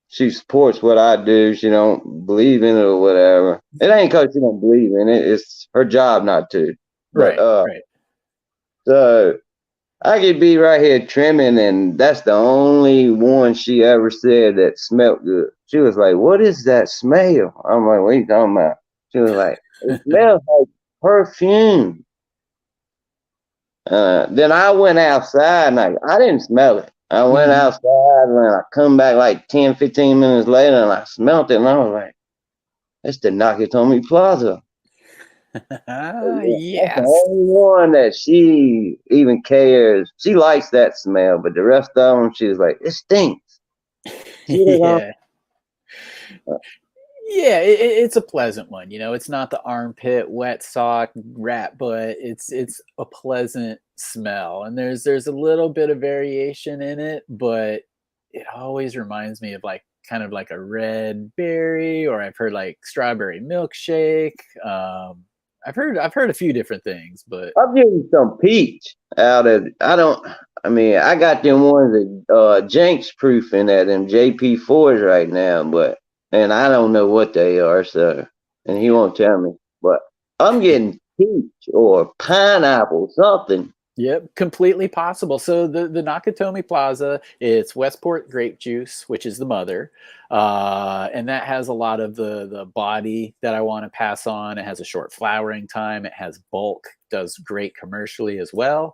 she supports what I do. She don't believe in it or whatever. It ain't cause she don't believe in it. It's her job not to. But Right. so I could be right here trimming, and that's the only one she ever said that smelled good. She was like, "What is that smell?" I'm like, "What are you talking about?" She was like, "It smells like perfume." Then I went outside and I didn't smell it. I went Mhm. outside and I come back like 10, 15 minutes later and I smelt it and I was like, it's the Nakatomi Plaza. That's the Yes. only one that she even cares. She likes that smell, but the rest of them, she was like, it stinks. Get it off. Yeah. Yeah, it's a pleasant one. It's not the armpit wet sock rat, but it's a pleasant smell, and there's a little bit of variation in it, but it always reminds me of like kind of like a red berry, or I've heard like strawberry milkshake. I've heard a few different things, but I'm getting some peach out of. I mean, I got them ones that Jenks proofing at them JP4s right now, and I don't know what they are, so and he yeah. won't tell me. But I'm getting peach or pineapple, something. Yep, completely possible. So the Nakatomi Plaza, it's Westport grape juice, which is the mother, and that has a lot of the body that I want to pass on. It has a short flowering time. It has bulk, does great commercially as well.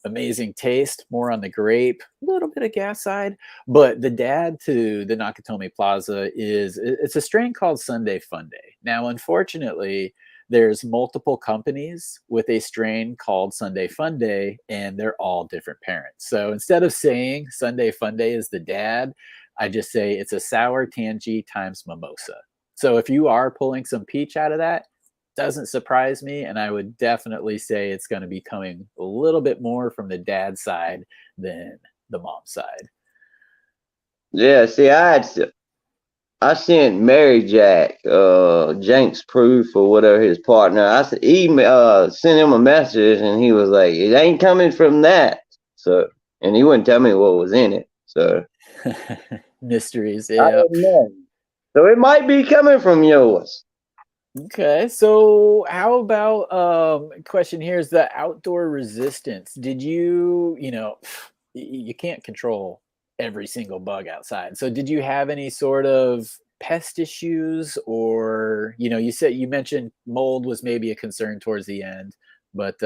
Amazing taste, more on the grape, a little bit of gas side. But the dad to the Nakatomi Plaza it's a strain called Sunday Fun Day. Now, unfortunately, there's multiple companies with a strain called Sunday Fun Day, and they're all different parents. So instead of saying Sunday Fun Day is the dad, I just say it's a sour tangy times mimosa. So if you are pulling some peach out of that, doesn't surprise me, and I would definitely say it's going to be coming a little bit more from the dad side than the mom side. Yeah, see, I sent Mary Jack, Jenks Proof or whatever his partner. I said sent him a message and he was like, it ain't coming from that. So and he wouldn't tell me what was in it. So Mysteries, I yeah. didn't know. So it might be coming from yours. Okay, so how about question here is the outdoor resistance. Did you can't control every single bug outside. So did you have any sort of pest issues or you mentioned mold was maybe a concern towards the end, but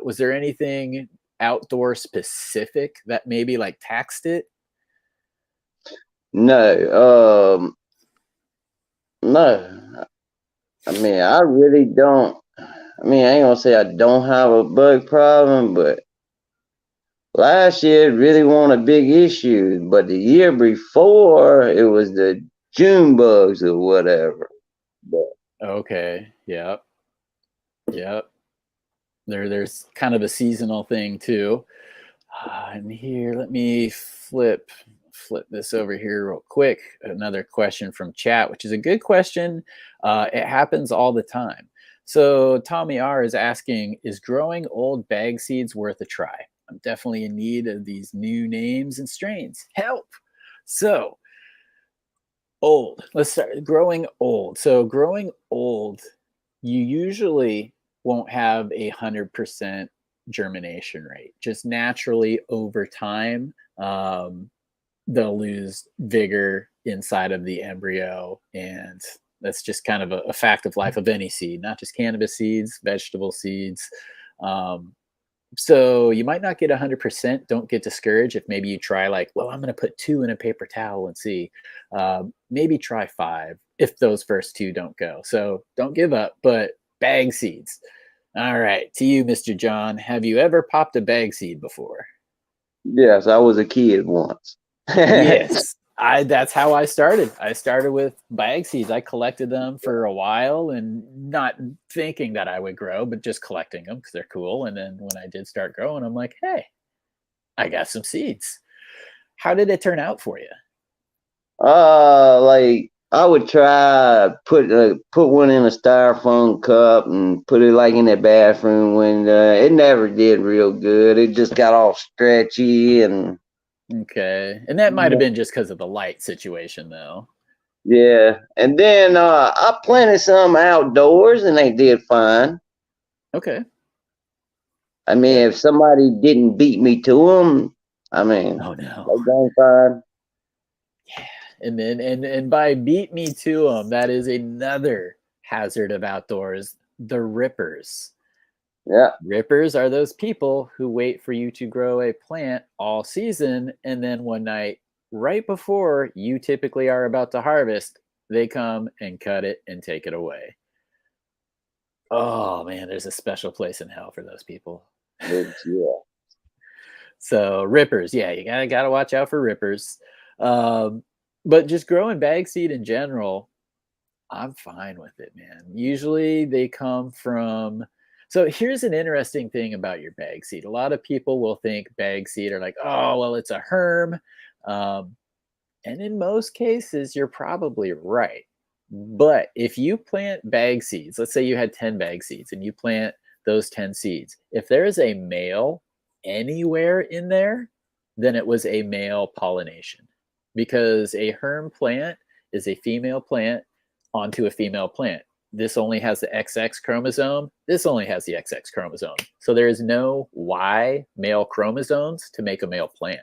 was there anything outdoor specific that maybe like taxed it? No, no. I mean, I really don't. I mean, I ain't gonna say I don't have a bug problem, but last year it really wasn't a big issue. But the year before, it was the June bugs or whatever. But Okay, yep, yep. There's kind of a seasonal thing too. And here, let me flip this over here real quick. Another question from chat, which is a good question. It happens all the time. So Tommy R is asking, is growing old bag seeds worth a try? I'm definitely in need of these new names and strains. Help! So old. Let's start growing old. So growing old, you usually won't have 100% germination rate. Just naturally over time, they'll lose vigor inside of the embryo, and that's just kind of a fact of life of any seed, not just cannabis seeds, vegetable seeds. Um, so you might not get 100%. Don't get discouraged if maybe you try like, well, I'm going to put 2 in a paper towel and see. Maybe try 5 if those first 2 don't go. So don't give up, but bag seeds. All right, to you, Mr. John. Have you ever popped a bag seed before? yes, I was a kid once. Yes. That's how I started. I started with bag seeds. I collected them for a while and not thinking that I would grow, but just collecting them because they're cool. And then when I did start growing, I'm like, hey, I got some seeds. How did it turn out for you? Like I would try put one in a styrofoam cup and put it like in the bathroom window. It never did real good. It just got all stretchy and Okay. And that might have been just because of the light situation, though. yeah. And then I planted some outdoors and they did fine. Okay. I mean, Yeah. if somebody didn't beat me to them, I mean, Oh, they no. done fine. And then, and by beat me to them, that is another hazard of outdoors, the rippers. Yeah. Rippers are those people who wait for you to grow a plant all season, and then one night, right before you typically are about to harvest, they come and cut it and take it away. Oh man, there's a special place in hell for those people. Yeah. So rippers, yeah, you gotta watch out for rippers. Um, but just growing bag seed in general, I'm fine with it, man. Usually they come from. So here's an interesting thing about your bag seed. A lot of people will think bag seed are like, oh, well, it's a herm. Um, and in most cases, you're probably right. But if you plant bag seeds, let's say you had 10 bag seeds and you plant those 10 seeds, if there is a male anywhere in there, then it was a male pollination, because a herm plant is a female plant onto a female plant. This only has the XX chromosome. This only has the XX chromosome. So there is no Y male chromosomes to make a male plant.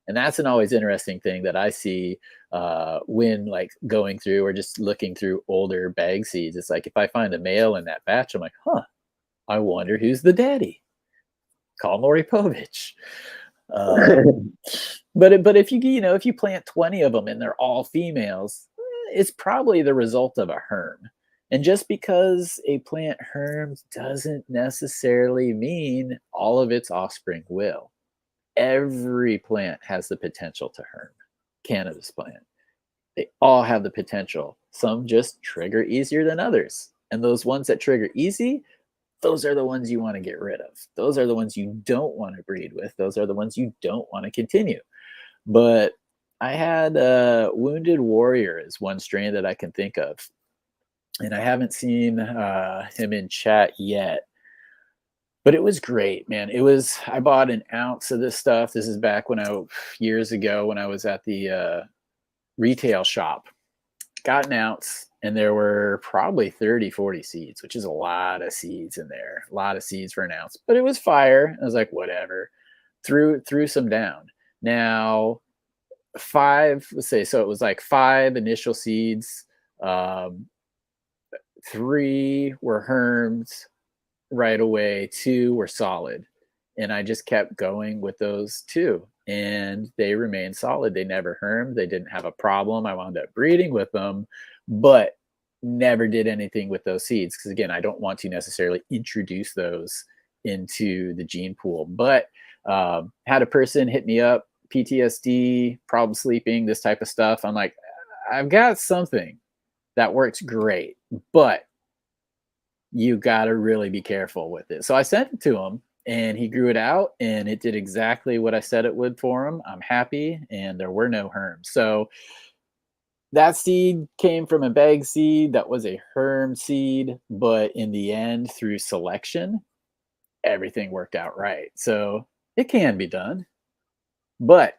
And that's an always interesting thing that I see when like going through or just looking through older bag seeds. It's like if I find a male in that batch, I'm like, huh, I wonder who's the daddy. Call Maury Povich. But if if you plant 20 of them and they're all females, it's probably the result of a herm. And just because a plant herms doesn't necessarily mean all of its offspring will. Every plant has the potential to herm. Cannabis plant. They all have the potential. Some just trigger easier than others. And those ones that trigger easy, those are the ones you want to get rid of. Those are the ones you don't want to breed with. Those are the ones you don't want to continue. But I had Wounded Warrior is one strain that I can think of. And I haven't seen him in chat yet. But it was great, man. I bought an ounce of this stuff. This is back years ago when I was at the retail shop. Got an ounce, and there were probably 30, 40 seeds, which is a lot of seeds in there. A lot of seeds for an ounce. But it was fire. I was like, whatever. Threw some down. Now, so it was like 5 initial seeds. 3 were herms right away, 2 were solid, and I just kept going with those 2, and they remained solid. They never hermed. They didn't have a problem. I wound up breeding with them, but never did anything with those seeds, because again, I don't want to necessarily introduce those into the gene pool. But had a person hit me up, PTSD, problem sleeping, this type of stuff. I'm like, I've got something that works great, but you got to really be careful with it. So I sent it to him, and he grew it out, and it did exactly what I said it would for him. I'm happy, and there were no herms. So that seed came from a bag seed that was a herm seed, but in the end, through selection, everything worked out right. So it can be done, but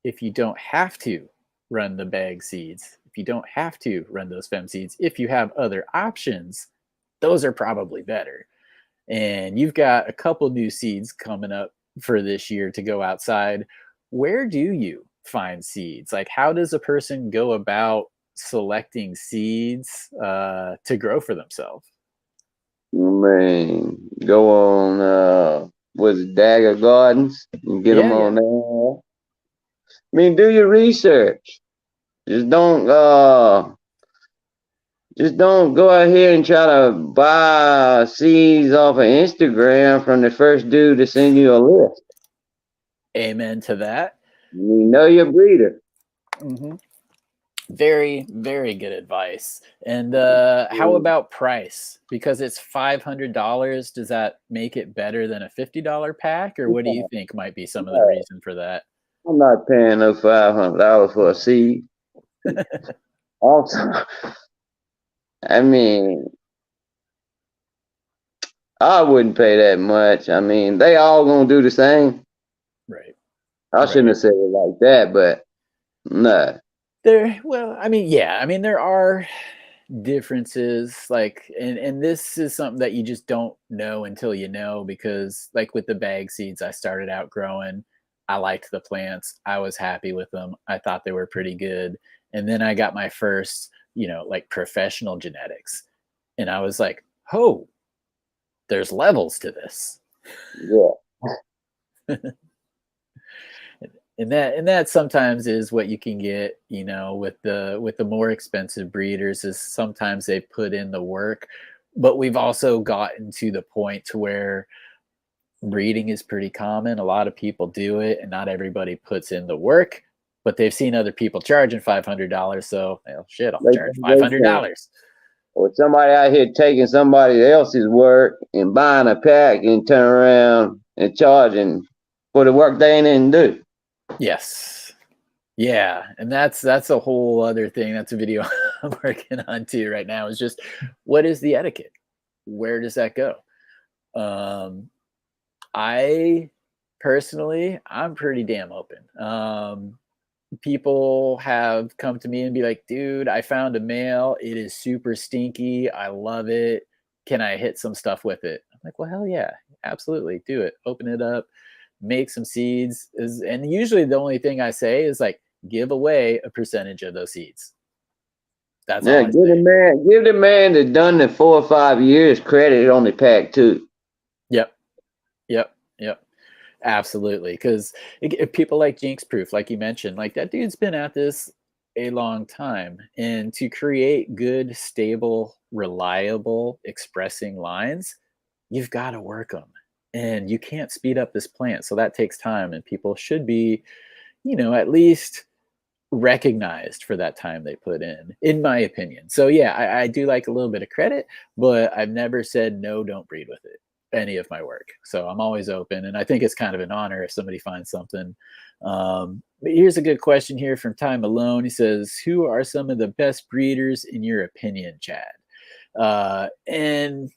if you don't have to run the bag seeds, if you don't have to run those fem seeds, if you have other options, those are probably better. And you've got a couple new seeds coming up for this year to go outside. Where do you find seeds? Like, how does a person go about selecting seeds to grow for themselves? Man, go on, Dagger Gardens and get them on there. I mean, do your research. Just don't go out here and try to buy seeds off of Instagram from the first dude to send you a list. Amen to that. You know your breeder. Mm-hmm. Very, very good advice. And how about price? Because it's $500, does that make it better than a $50 pack? Or what do you think might be some of the reason for that? I'm not paying no $500 for a seed. Also, I mean, I wouldn't pay that much. I mean, they all gonna do the same. Right. I shouldn't have said it like that, but no. There are differences, like, and this is something that you just don't know until you know, because like with the bag seeds I started out growing, I liked the plants, I was happy with them, I thought they were pretty good. And then I got my first, like professional genetics, and I was like, oh, there's levels to this. Yeah. And that sometimes is what you can get, with the more expensive breeders, is sometimes they put in the work. But we've also gotten to the point to where breeding is pretty common. A lot of people do it, and not everybody puts in the work, but they've seen other people charging $500. So, shit, I'll charge $500. Or somebody out here taking somebody else's work and buying a pack and turn around and charging for the work they didn't do. Yes. Yeah. And that's a whole other thing. That's a video I'm working on too right now is just what is the etiquette? Where does that go? Um, I personally, I'm pretty damn open. People have come to me and be like, dude, I found a male. It is super stinky. I love it. Can I hit some stuff with it? I'm like, well, hell yeah, absolutely. Do it. Open it up, make some seeds. And usually the only thing I say is like, give away a percentage of those seeds. That's Yeah, all I say. give the man that done it 4 or 5 years credit on the pack too. Yep. Yep. Yep. Absolutely, because people like Jinx Proof, like you mentioned, like that dude's been at this a long time, and to create good, stable, reliable expressing lines, you've got to work them, and you can't speed up this plant, so that takes time, and people should be, at least recognized for that time they put in my opinion. So yeah, I do like a little bit of credit, but I've never said no, don't breed with it, any of my work. So I'm always open, and I think it's kind of an honor if somebody finds something. But here's a good question here from Ty Malone. He says, who are some of the best breeders in your opinion, Chad? And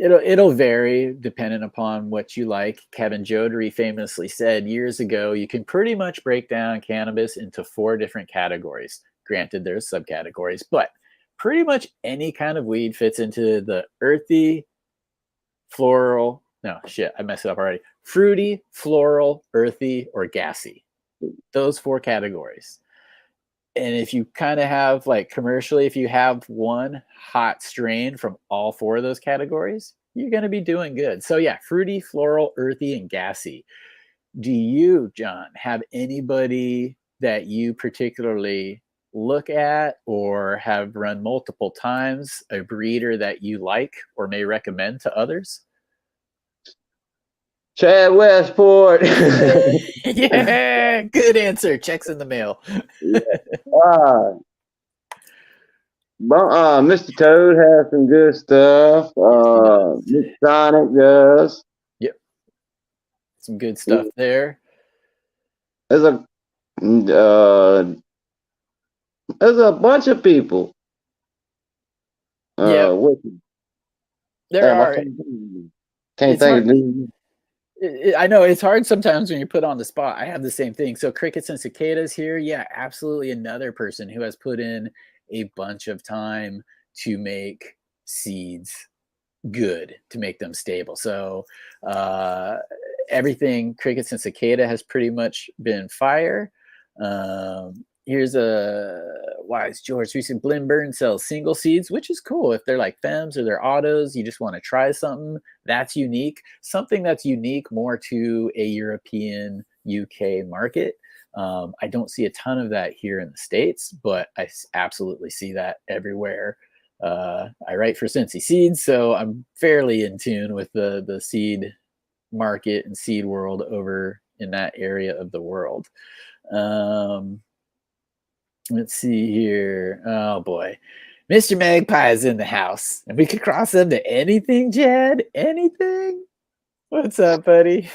it'll vary depending upon what you like. Kevin Jodery famously said years ago, you can pretty much break down cannabis into 4 different categories. Granted, there's subcategories, but pretty much any kind of weed fits into the earthy, floral. No, shit, I messed it up already. Fruity, floral, earthy, or gassy. Those 4 categories. And if you kind of have like commercially, if you have one hot strain from all 4 of those categories, you're going to be doing good. So yeah, fruity, floral, earthy, and gassy. Do you, John, have anybody that you particularly look at or have run multiple times, a breeder that you like or may recommend to others? Chad Westport. Yeah, good answer. Checks in the mail. uh, Mr. Toad has some good stuff. Yes, he does. Mr. Sonic does. Yep, some good stuff there. There's a uh, there's a bunch of people. Yep, What? there Damn, I are. can't It's think hard. of the I know it's hard sometimes when you're put on the spot. I have the same thing. So crickets and cicadas here, yeah, absolutely another person who has put in a bunch of time to make seeds good, to make them stable. So uh, everything crickets and cicada has pretty much been fire. Here's a Wise George recent Blimburn sells single seeds, which is cool. If they're like fems or they're autos, you just want to try something that's unique, something that's unique more to a European UK market. I don't see a ton of that here in the States, but I absolutely see that everywhere. I write for Cincy Seeds, so I'm fairly in tune with the seed market and seed world over in that area of the world. Um, let's see here. Oh boy. Mr. Magpie is in the house, and we could cross him to anything, Jed. Anything? What's up, buddy?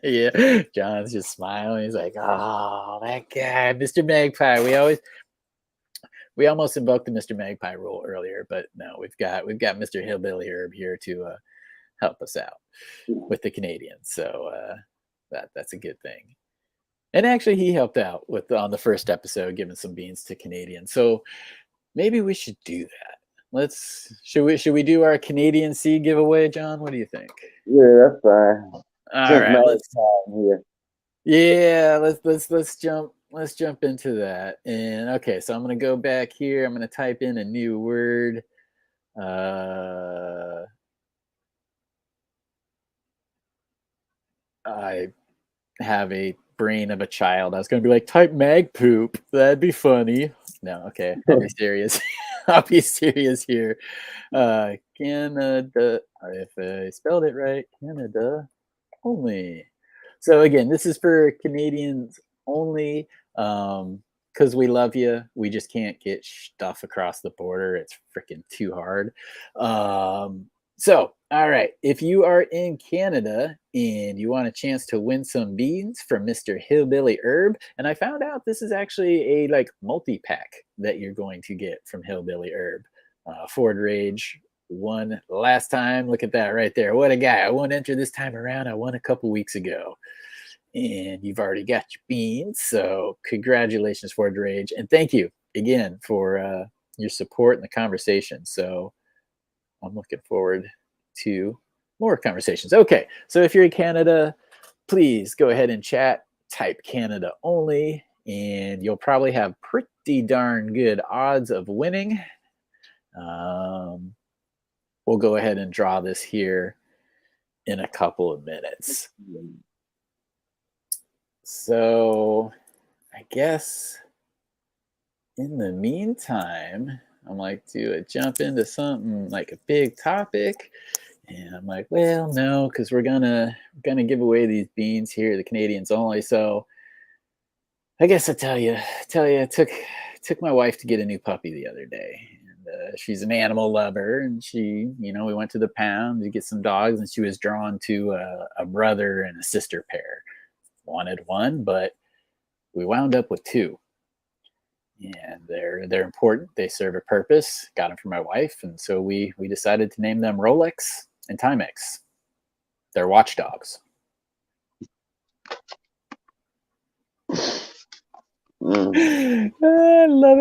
Yeah, John's just smiling. He's like, "Oh, that guy, Mr. Magpie." We almost invoked the Mr. Magpie rule earlier, but no, we've got Mr. Hillbilly Herb here to help us out with the Canadians. So that's a good thing. And actually, he helped out with on the first episode, giving some beans to Canadians. So maybe we should do that. Should we do our Canadian seed giveaway, John? What do you think? Yeah, that's fine. All Since right, let's time here. yeah, let's jump into that. And okay, so I'm gonna go back here. I'm gonna type in a new word. Uh, I have a brain of a child. I was gonna be like, type mag poop. That'd be funny. No, okay, I'll be serious. I'll be serious here. Canada. If I spelled it right, Canada only. So again, this is for Canadians only. Because we love you, we just can't get stuff across the border. It's freaking too hard. So, all right, if you are in Canada and you want a chance to win some beans from Mr. Hillbilly Herb, and I found out this is actually a like multi-pack that you're going to get from Hillbilly Herb. Ford Rage won last time. Look at that right there. What a guy. I won't enter this time around. I won a couple weeks ago. And you've already got your beans. So congratulations, Ford Rage. And thank you again for your support and the conversation. So I'm looking forward to more conversations. Okay, so if you're in Canada, please go ahead and chat, type Canada only, and you'll probably have pretty darn good odds of winning. We'll go ahead and draw this here in a couple of minutes. So I guess in the meantime, I'm like, do I jump into something like a big topic? And I'm like, well, no, because we're gonna give away these beans here, the Canadians only. So I guess I tell you, it took my wife to get a new puppy the other day. And she's an animal lover, and she, we went to the pound to get some dogs, and she was drawn to a brother and a sister pair. Wanted one, but we wound up with two. And they're important. They serve a purpose. Got them for my wife, and so we decided to name them Rolex and Timex. They're watchdogs. I love it.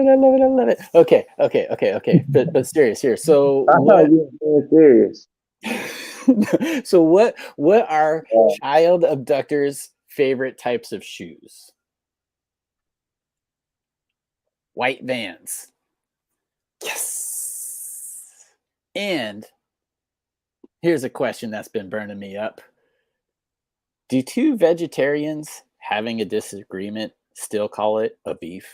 I love it. I love it. Okay. But serious here. So what? Serious. So what are child abductors' favorite types of shoes? White Vans. Yes. And here's a question that's been burning me up. Do two vegetarians having a disagreement still call it a beef?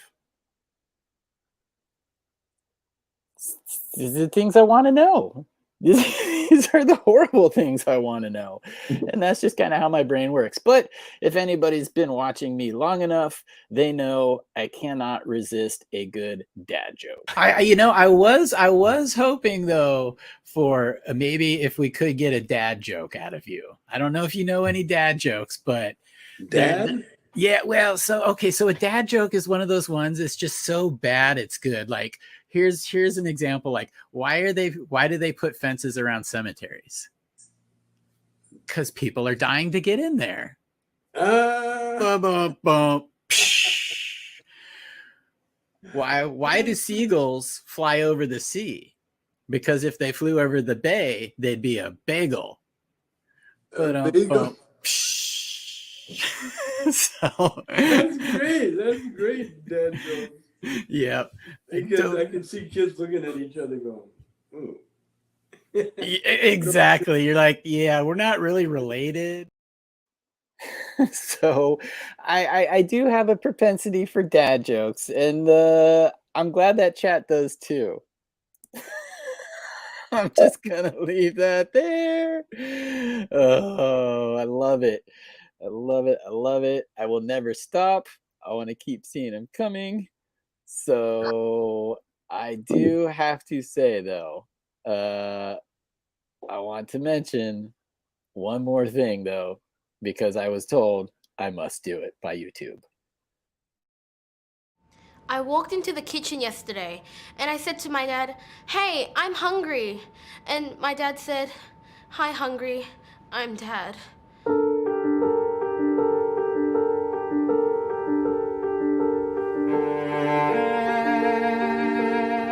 These are the things I want to know. These are the horrible things I want to know. And that's just kind of how my brain works. But if anybody's been watching me long enough, they know I cannot resist a good dad joke. I was hoping though for maybe if we could get a dad joke out of you. I don't know if you know any dad jokes, but Dad? Yeah, well, so a dad joke is one of those ones. It's just so bad it's good. Like here's an example. Like why do they put fences around cemeteries? Because people are dying to get in there. Why do seagulls fly over the sea? Because if they flew over the bay, they'd be a bagel. Bagel. So That's great, dad jokes. Yeah, Because I can see kids looking at each other going, ooh. Exactly. You're like, yeah, we're not really related. So I do have a propensity for dad jokes, and I'm glad that chat does too. I'm just gonna leave that there. Oh, I love it. I love it. I love it. I will never stop. I want to keep seeing them coming. So I do have to say though, I want to mention one more thing though, because I was told I must do it by YouTube. I walked into the kitchen yesterday and I said to my dad, "Hey, I'm hungry." And my dad said, "Hi, hungry. I'm Dad."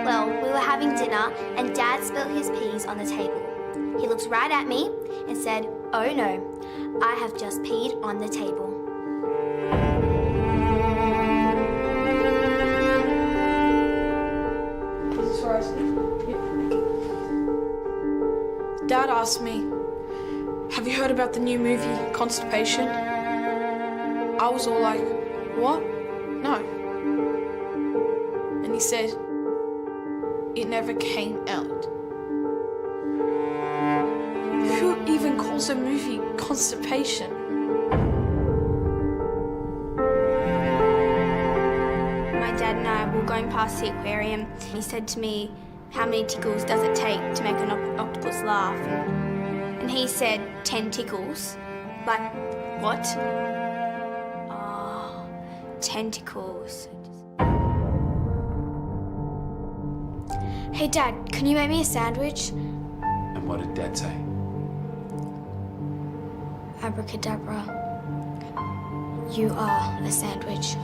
Well, we were having dinner and Dad spilled his peas on the table. He looked right at me and said, "Oh no, I have just peed on the table." Dad asked me, "Have you heard about the new movie, Constipation?" I was all like, "What? No." And he said, "It never came out." Who even calls a movie Constipation? My dad and I were going past the aquarium. He said to me, how many tickles does it take to make an octopus laugh? And he said 10 tickles. Like, what? Oh, tentacles. Hey Dad, can you make me a sandwich? And what did Dad say? Abracadabra. You are a sandwich.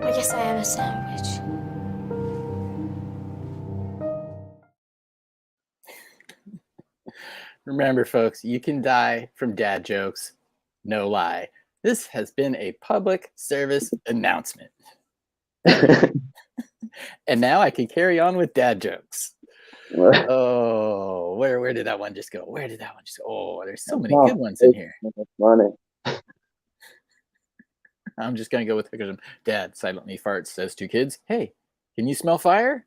I guess I am a sandwich. Remember, folks, you can die from dad jokes. No lie. This has been a public service announcement. And now I can carry on with dad jokes. Oh, where did that one just go? Where did that one just go? Oh, there's so many good ones in here. Funny. I'm just going to go with because Dad silently farts, says to kids, hey, can you smell fire?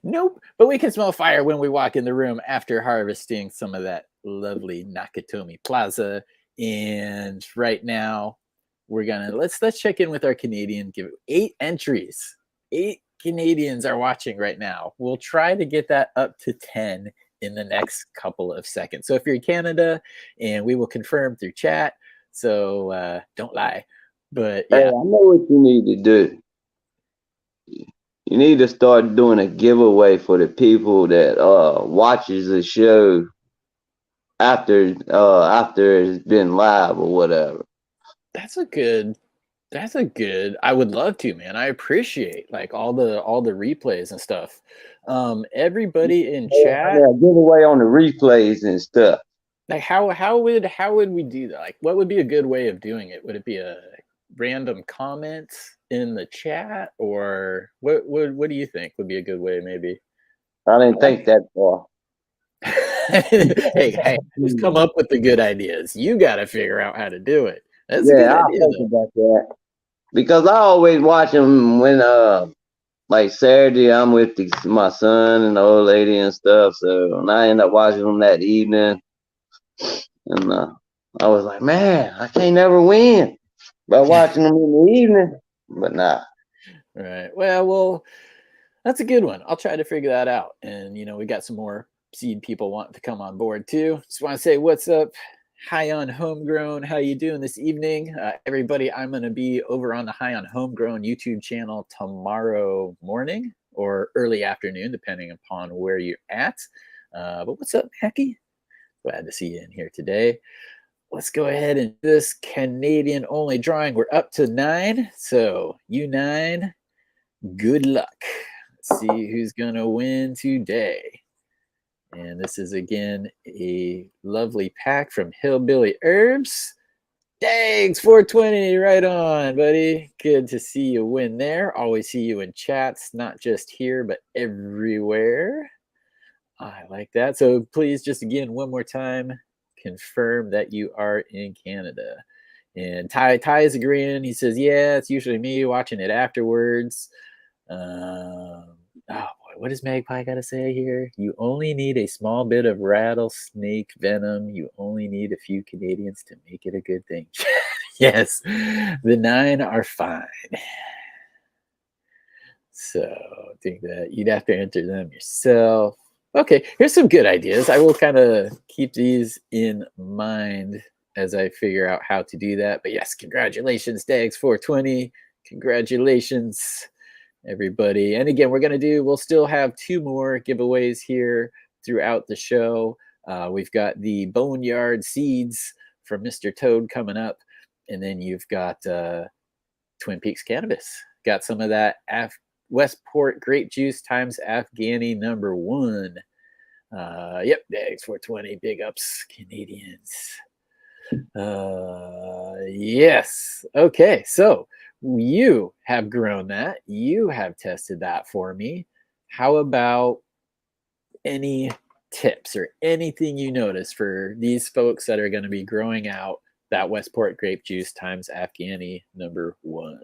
Nope, but we can smell fire when we walk in the room after harvesting some of that lovely Nakatomi Plaza. And right now, we're gonna let's check in with our Canadian. Give 8 entries. 8 Canadians are watching right now. We'll try to get that up to 10 in the next couple of seconds. So if you're in Canada, and we will confirm through chat. So don't lie. But yeah, Hey, I know what you need to do. You need to start doing a giveaway for the people that watches the show after it's been live or whatever. that's a good. I would love to, man. I appreciate like all the replays and stuff. Everybody in chat, Yeah, giveaway on the replays and stuff. like how would we do that? Like what would be a good way of doing it? Would it be a random comment in the chat, or what do you think would be a good way? Maybe. I didn't think that far. hey, just come up with the good ideas. You got to figure out how to do it. That's a good I'll idea, think about that. Because I always watch them when like Saturday I'm with my son and the old lady and stuff. So and I end up watching them that evening, and I was like, man, I can't never win by watching them in the evening. But nah. Right. Well, that's a good one. I'll try to figure that out. And we got some more seed people wanting to come on board too. Just want to say what's up. High on Homegrown. How you doing this evening? Everybody, I'm going to be over on the High on Homegrown YouTube channel tomorrow morning or early afternoon, depending upon where you're at. But what's up, Mackie? Glad to see you in here today. Let's go ahead and do this Canadian only drawing. We're up to 9. So you 9, good luck. Let's see who's going to win today. And this is, again, a lovely pack from Hillbilly Herbs. Thanks, 420, right on, buddy. Good to see you win there. Always see you in chats, not just here, but everywhere. I like that. So please, just again, one more time, confirm that you are in Canada. And Ty is agreeing. He says, yeah, it's usually me watching it afterwards. Oh boy, what does Magpie got to say here? You only need a small bit of rattlesnake venom. You only need a few Canadians to make it a good thing. Yes, the 9 are fine. So I think that you'd have to enter them yourself. Okay, here's some good ideas. I will kind of keep these in mind as I figure out how to do that. But yes, congratulations, Dags420. Congratulations, everybody. And again, we'll still have 2 more giveaways here throughout the show. We've got the Boneyard seeds from Mr. Toad coming up. And then you've got Twin Peaks Cannabis. Got some of that Westport grape juice times Afghani #1. Yep, Dags420, big ups, Canadians. Yes. Okay, so you have grown that. You have tested that for me. How about any tips or anything you notice for these folks that are going to be growing out that Westport grape juice times Afghani #1?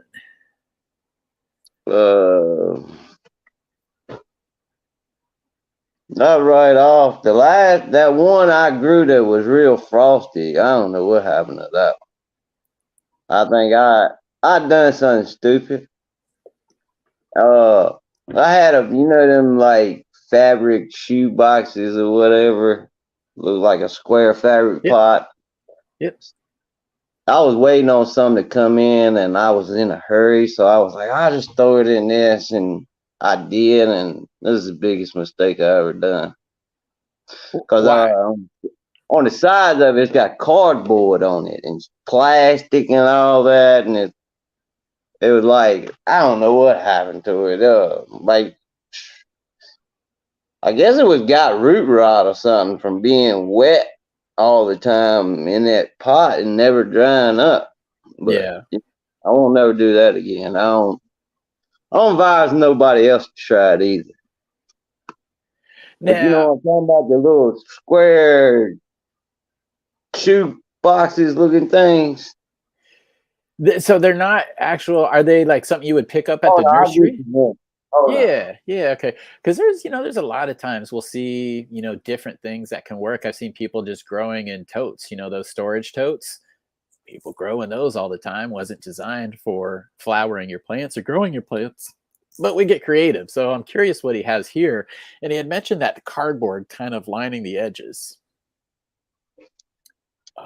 Not right off. That one I grew that was real frosty. I don't know what happened to that one. I think I done something stupid. I had them like fabric shoe boxes or whatever, look like a square fabric Yep. pot. Yep. I was waiting on something to come in, and I was in a hurry, so I was like, I'll just throw it in this, and I did, and this is the biggest mistake I ever done. Cause Why? on the sides of it, it's got cardboard on it and plastic and all that, and it was like, I don't know what happened to it. Like, I guess it was got root rot or something from being wet all the time in that pot and never drying up. But Yeah. I won't never do that again. I don't advise nobody else to try it either. But you know Now, what I'm talking about? The little square shoe boxes looking things. so they're not actual. Are they like something you would pick up at the No, I'll get nursery? you one. Hold on. Yeah, okay. Because there's a lot of times we'll see, different things that can work. I've seen people just growing in totes, those storage totes. People grow in those all the time. Wasn't designed for flowering your plants or growing your plants, but we get creative. So I'm curious what he has here. And he had mentioned that cardboard kind of lining the edges.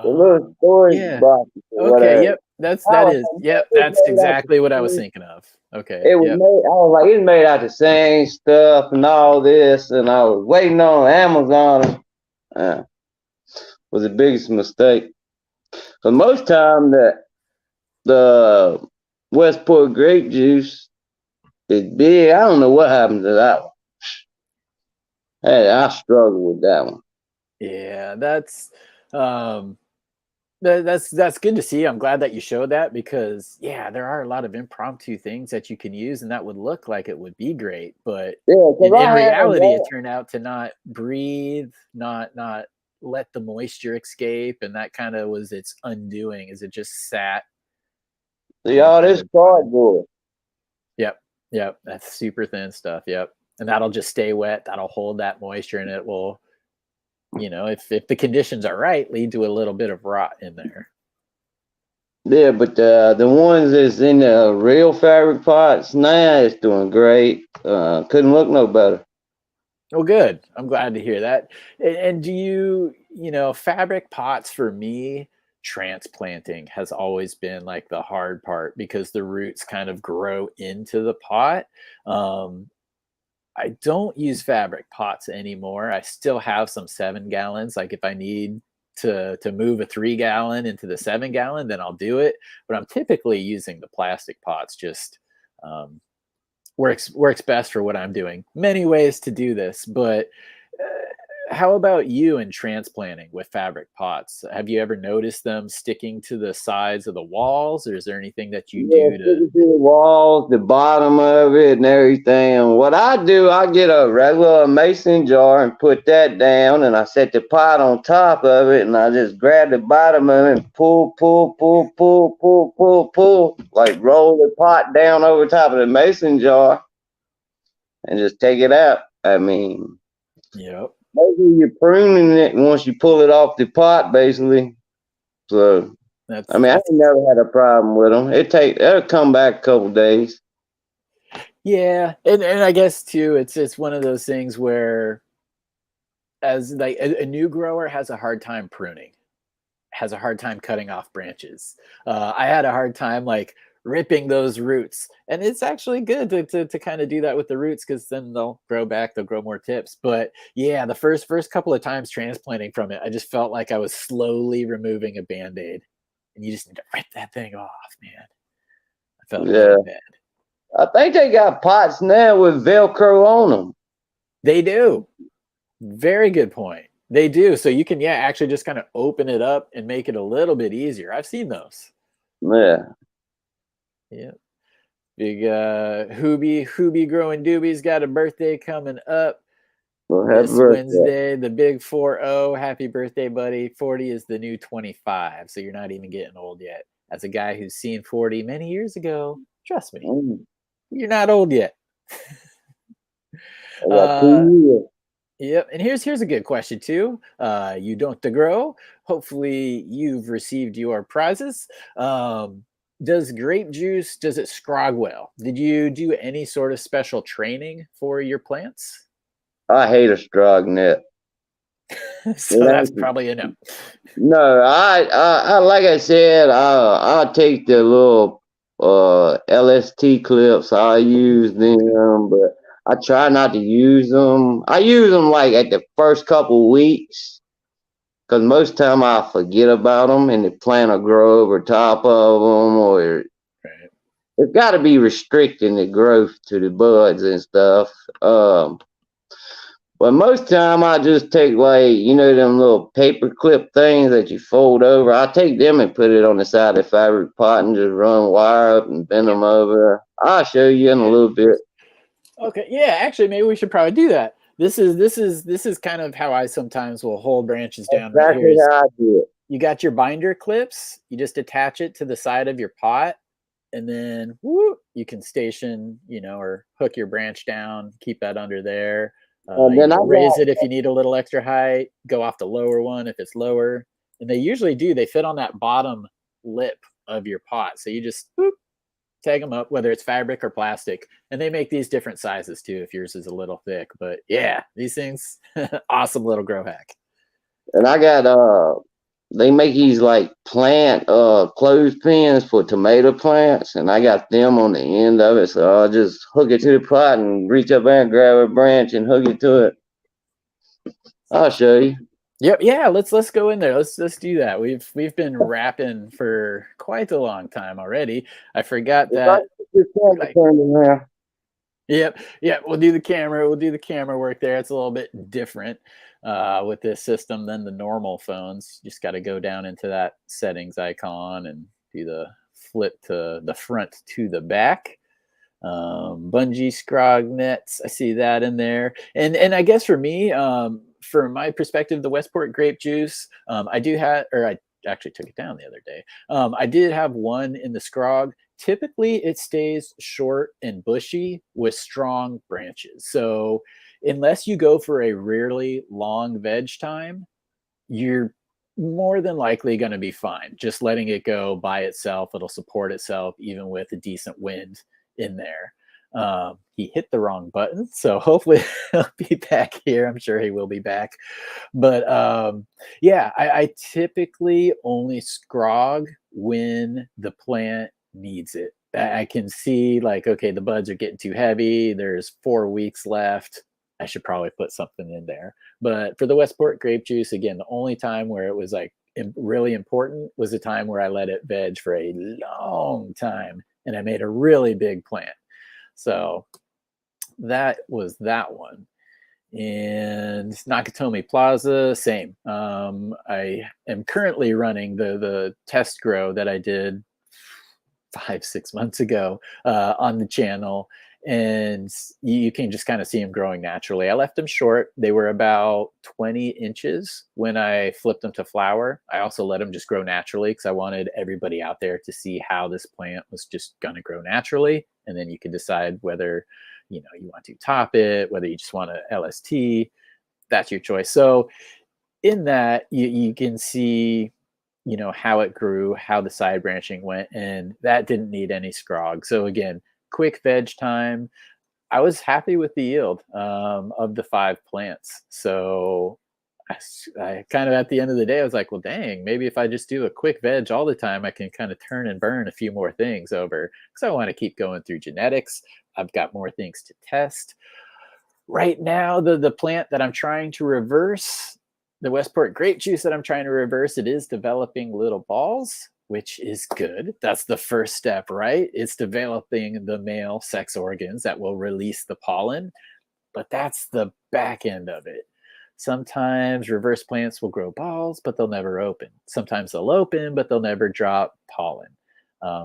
The little storage Yeah. boxes or Okay. whatever. Yep. That's exactly what I was thinking of. Okay. It was Yep. made. I was like, it's made out the same stuff and all this, and I was waiting on Amazon. Was the biggest mistake. Cause most time the Westport grape juice is big. I don't know what happened to that one. Hey, I struggle with that one. Yeah, um that's good to see. I'm glad that you showed that because yeah, there are a lot of impromptu things that you can use and that would look like it would be great, but Yeah, cause in I had reality it turned out to not breathe, not let the moisture escape, and that kind of was its undoing as it just sat see and all kind this of cardboard. Yep, that's super thin stuff. Yep. And that'll just stay wet, that'll hold that moisture, and it will, if the conditions are right, lead to a little bit of rot in there. Yeah, but the ones that's in the real fabric pots now it's doing great. Couldn't look no better. Oh, good. I'm glad to hear that. And do fabric pots for me, transplanting has always been like the hard part because the roots kind of grow into the pot. Um, I don't use fabric pots anymore. I still have some 7 gallons. Like if I need to move a 3 gallon into the 7 gallon, then I'll do it. But I'm typically using the plastic pots. Just um, works best for what I'm doing. Many ways to do this, but how about you in transplanting with fabric pots? Have you ever noticed them sticking to the sides of the walls, or is there anything that you Yeah, do to? sticking to the walls, the bottom of it, and everything. And what I do, I get a regular mason jar and put that down, and I set the pot on top of it, and I just grab the bottom of it and pull, like roll the pot down over top of the mason jar, and just take it out. I mean, Yep. basically you're pruning it once you pull it off the pot, basically. So. I mean, I ain't never had a problem with them. It'll come back a couple days. Yeah, and I guess too, it's one of those things where, as like a new grower has a hard time pruning, has a hard time cutting off branches. I had a hard time like ripping those roots, and it's actually good to kind of do that with the roots because then they'll grow back, they'll grow more tips. But yeah, the first couple of times transplanting from it, I just felt like I was slowly removing a band-aid. And you just need to rip that thing off, man. I felt really bad. I think they got pots now with Velcro on them. They do. Very good point. They do. So you can, actually just kind of open it up and make it a little bit easier. I've seen those. Yeah. Yeah. Big Hoobie growing doobie's got a birthday coming up. Well, this Wednesday, the big 40. Happy birthday, buddy. 40 is the new 25, so you're not even getting old yet. As a guy who's seen 40 many years ago, trust me, you're not old yet. Yep. And here's a good question too. You don't grow. Hopefully you've received your prizes. does grape juice, does it scrog well? Did you do any sort of special training for your plants? I hate a strog net. So that's probably a no. No, I like I said, I'll take the little LST clips. I use them, but I try not to use them. I use them like at the first couple weeks, because most time I forget about them and the plant will grow over top of them, or Right. it's got to be restricting the growth to the buds and stuff. But most time I just take, like, you know, them little paper clip things that you fold over. I take them and put it on the side of the fabric pot and just run wire up and bend them over. I'll show you in a little bit. Okay, yeah, actually, maybe we should probably do that. This is kind of how I sometimes will hold branches down. Right Exactly here. how I do it. You got your binder clips. You just attach it to the side of your pot, and then whoop, you can station, you know, or hook your branch down. Keep that under there. Then I Raise it if you need a little extra height. Go off the lower one if it's lower. And they usually do. They fit on that bottom lip of your pot. So you just whoop, tag them up, whether it's fabric or plastic. And they make these different sizes too, if yours is a little thick. But yeah, these things, awesome little grow hack. And I got they make these like plant clothespins for tomato plants, and I got them on the end of it, so I'll just hook it to the pot and reach up there and grab a branch and hook it to it. I'll show you. Yep, yeah, let's go in there. Let's do that. We've been rapping for quite a long time already. I forgot that. Yep, yeah, we'll do the camera work there. It's a little bit different with this system than the normal phones. You just got to go down into that settings icon and do the flip to the front to the back. Bungee scrog nets, I see that in there. And I guess for me, from my perspective, the Westport grape juice, I do have, or I actually took it down the other day. I did have one in the scrog. Typically it stays short and bushy with strong branches. So unless you go for a really long veg time, you're more than likely going to be fine. Just letting it go by itself. It'll support itself even with a decent wind in there. He hit the wrong button, so hopefully he'll be back here. I'm sure he will be back. But yeah, I typically only scrog when the plant needs it. I can see like, okay, the buds are getting too heavy. There's 4 weeks left. I should probably put something in there. But for the Westport grape juice, again, the only time where it was like really important was the time where I let it veg for a long time and I made a really big plant. So that was that one. And Nakatomi Plaza, same. I am currently running the test grow that I did 5-6 months ago on the channel, and you can just kind of see them growing naturally. I left them short. They were about 20 inches when I flipped them to flower. I also let them just grow naturally because I wanted everybody out there to see how this plant was just going to grow naturally. And then you can decide whether, you know, you want to top it, whether you just want to LST. That's your choice. So in that, you can see, you know, how it grew, how the side branching went, and that didn't need any scrog. So again, quick veg time. I was happy with the yield of the 5 plants. So I kind of, at the end of the day, I was like, well, dang, maybe if I just do a quick veg all the time, I can kind of turn and burn a few more things over, because I want to keep going through genetics. I've got more things to test. Right now, the plant that I'm trying to reverse, the Westport grape juice that I'm trying to reverse, it is developing little balls, which is good. That's the first step, right? It's developing the male sex organs that will release the pollen, but that's the back end of it. Sometimes reverse plants will grow balls, but they'll never open. Sometimes they'll open, but they'll never drop pollen.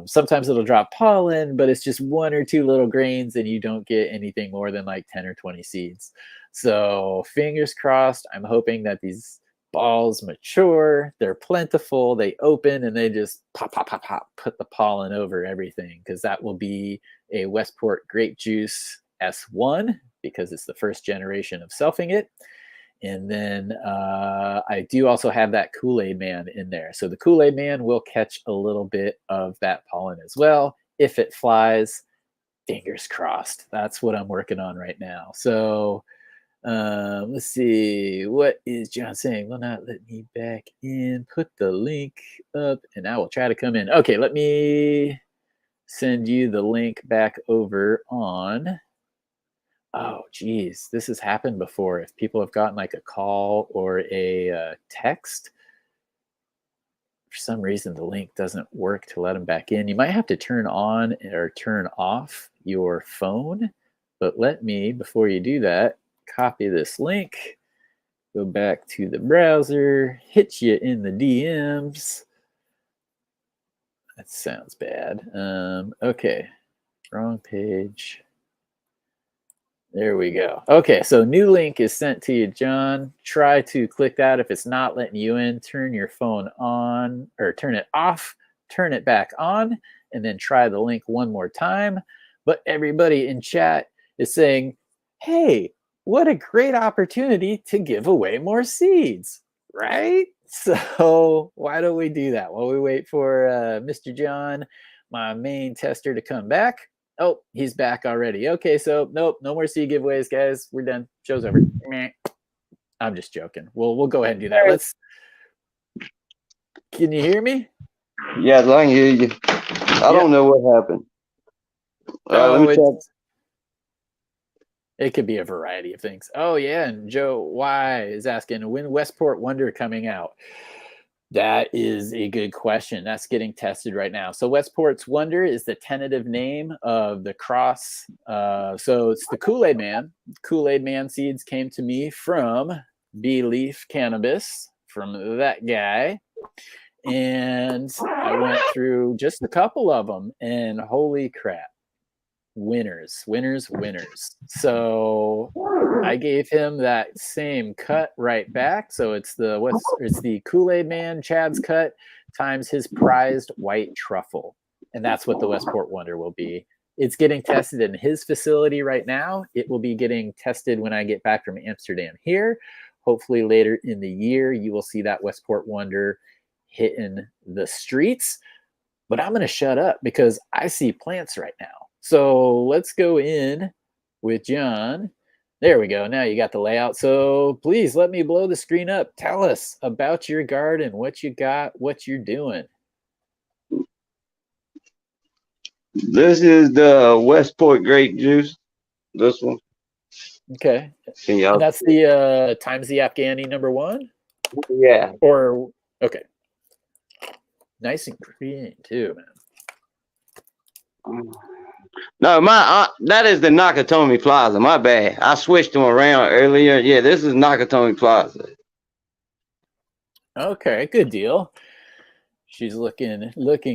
Sometimes it'll drop pollen, but it's just 1 or 2 little grains and you don't get anything more than like 10 or 20 seeds. So fingers crossed, I'm hoping that these balls mature, they're plentiful, they open, and they just pop, pop, pop, pop, put the pollen over everything, because that will be a Westport grape juice S1, because it's the first generation of selfing it. And then I do also have that Kool-Aid Man in there. So the Kool-Aid Man will catch a little bit of that pollen as well. If it flies, fingers crossed. That's what I'm working on right now. So let's see. What is John saying? Will not let me back in. Put the link up and I will try to come in. Okay, let me send you the link back over on... Oh, geez, this has happened before. If people have gotten like a call or a text, for some reason the link doesn't work to let them back in. You might have to turn on or turn off your phone. But let me, before you do that, copy this link, go back to the browser, hit you in the DMs. That sounds bad. Okay, wrong page. There we go. Okay, so new link is sent to you, John. Try to click that. If it's not letting you in, turn your phone on or turn it off, turn it back on, and then try the link one more time. But everybody in chat is saying, hey, what a great opportunity to give away more seeds, right? So why don't we do that while we wait for Mr. John, my main tester, to come back? Oh, he's back already. Okay, so nope, no more seed giveaways, guys. We're done. Show's over. Meh. I'm just joking. We'll go ahead and do that. Can you hear me? Yes, I can hear you. I don't know what happened. Let me check. It could be a variety of things. Oh, yeah, and Joe Y is asking, when Westport Wonder coming out? That is a good question. That's getting tested right now. So Westport's Wonder is the tentative name of the cross. So it's the Kool-Aid Man. Kool-Aid Man seeds came to me from B-Leaf Cannabis, from that guy. And I went through just a couple of them, and holy crap. Winners. So I gave him that same cut right back. So it's the Kool-Aid Man Chad's cut times his prized white truffle. And that's what the Westport Wonder will be. It's getting tested in his facility right now. It will be getting tested when I get back from Amsterdam here. Hopefully later in the year, you will see that Westport Wonder hitting the streets. But I'm going to shut up because I see plants right now. So let's go in with John. There we go. Now you got the layout. So please let me blow the screen up. Tell us about your garden, what you got, what you're doing. This is the Westport grape juice. This one. Okay. And that's the times the Afghani #1? Yeah. Or, okay. Nice and green too, man. No, that is the Nakatomi Plaza. My bad. I switched them around earlier. Yeah, this is Nakatomi Plaza. Okay, good deal. She's looking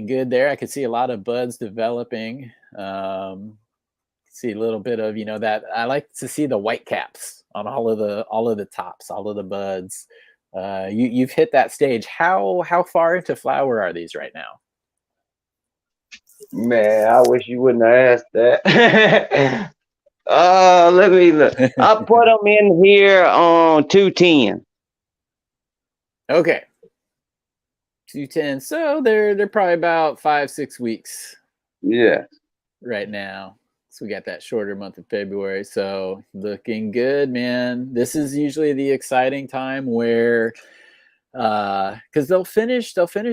good there. I could see a lot of buds developing. See a little bit of, that I like to see the white caps on all of the tops, all of the buds. You've hit that stage. How far into flower are these right now? Man, I wish you wouldn't have asked that. Let me look. I put them in here on 210. Okay. 210. So they're probably about 5-6 weeks. Yeah. Right now. So we got that shorter month of February. So looking good, man. This is usually the exciting time where because they'll finish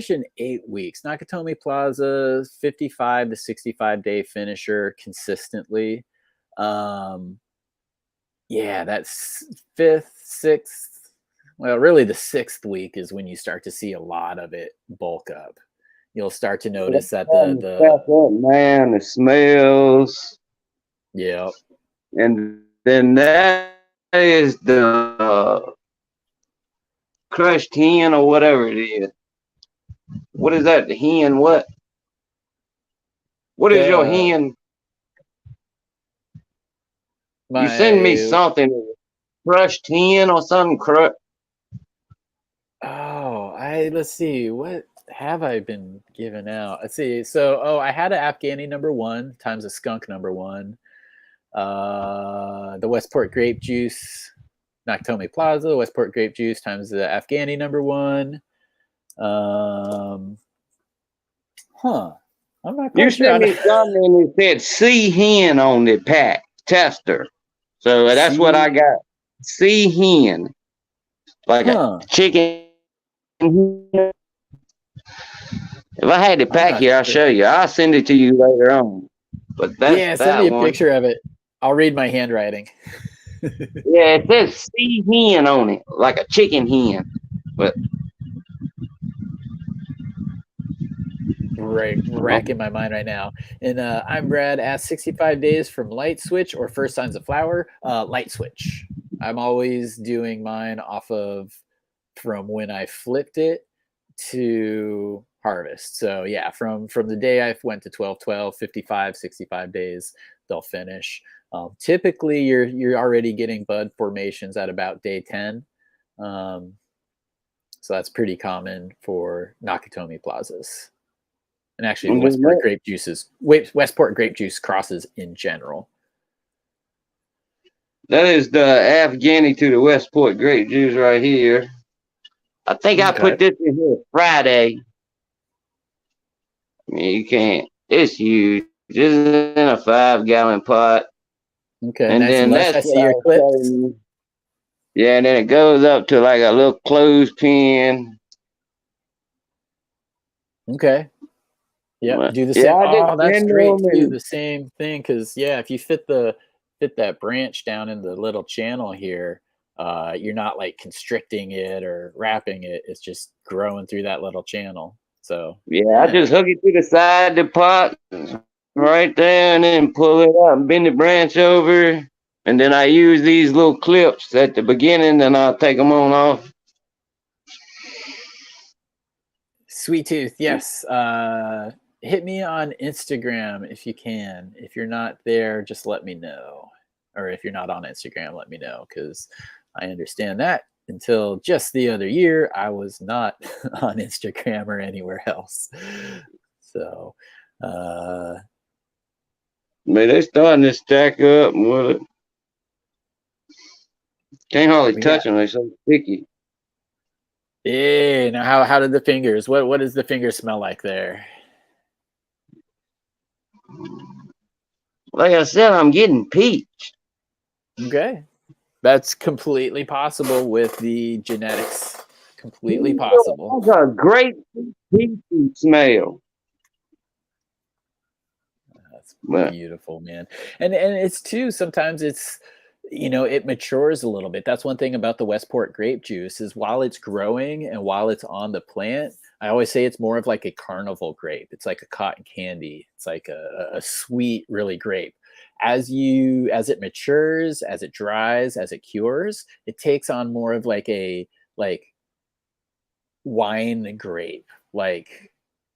in 8 weeks. Nakatomi Plaza, 55 to 65 day finisher consistently. Yeah, that's 5th, 6th. Well, really the 6th week is when you start to see a lot of it bulk up. You'll start to notice that the smells. Yeah. And then that is the crushed hen or whatever it is. What is that? The hen what? What is your hen? You send me something. Crushed hen or something. Oh, let's see. What have I been giving out? Let's see. So, I had an Afghani #1 times a skunk #1. The Westport grape juice Nakatomi Plaza, Westport grape juice times the Afghani #1. I'm not You quite sure. sent me something that said C hen on the pack tester. So that's what I got. C hen. Like a chicken. If I had the pack here, I'll show you. I'll send it to you later on. But that's Yeah, that send me a one. picture of it. I'll read my handwriting. Yeah, it says C hen on it, like a chicken hen. But racking my mind right now. And I'm Brad. Asked 65 days from light switch or first signs of flower. Light switch. I'm always doing mine off of from when I flipped it to harvest. So yeah, from the day I went to 12, 55, 65 days, they'll finish. Typically, you're already getting bud formations at about day 10. So that's pretty common for Nakatomi plazas. And actually, the Westport grape juice crosses in general. that is the Afghani to the Westport grape juice right here. I think I put this in here Friday. I mean, you can't. It's huge. This is in a 5-gallon pot. Okay, and nice then and lush. that's I see your clips. Yeah, and then it goes up to like a little clothespin. Okay. Yeah, do the Yeah, same. That's great too. The same thing, because if you fit that branch down in the little channel here, you're not like constricting it or wrapping it. It's just growing through that little channel. So I just hook it to the side of the pot right there, and then pull it up and bend the branch over, and then I use these little clips at the beginning, and I'll take them on off. Sweet Tooth, yes. Hit me on Instagram if you can. If you're not there, just let me know. Or if you're not on Instagram, let me know, because I understand that until just the other year, I was not on Instagram or anywhere else. So, Man, they starting to stack up. Well, can't hardly touch them. They're so sticky. Yeah. Now, how did the fingers? What does the finger smell like there? Like I said, I'm getting peach. Okay. That's completely possible with the genetics. Completely possible. That's a great peachy smell. That's beautiful, man. And it's too, sometimes it's, it matures a little bit. That's one thing about the Westport grape juice is while it's growing and while it's on the plant, I always say it's more of like a carnival grape. It's like a cotton candy. It's like a sweet, really grape. As it matures, as it dries, as it cures, it takes on more of like a wine grape, like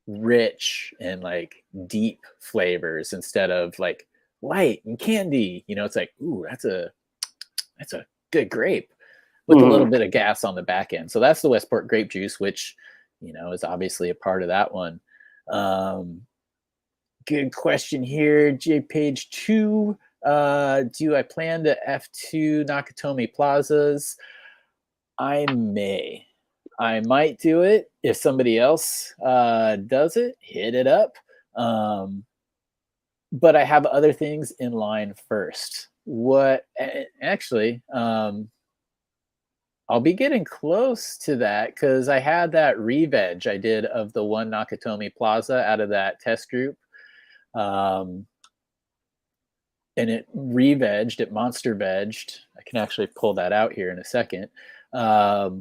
rich and like deep flavors instead of like light and candy. It's like, ooh, that's a good grape with a little bit of gas on the back end. So that's the Westport grape juice, which is obviously a part of that one. Good question here, J page 2. Do I plan to F2 Nakatomi plazas? I might do it if somebody else does it. Hit it up. But I have other things in line first. I'll be getting close to that because I had that re-veg I did of the one Nakatomi Plaza out of that test group. And it re-vegged, it monster vegged. I can actually pull that out here in a second. But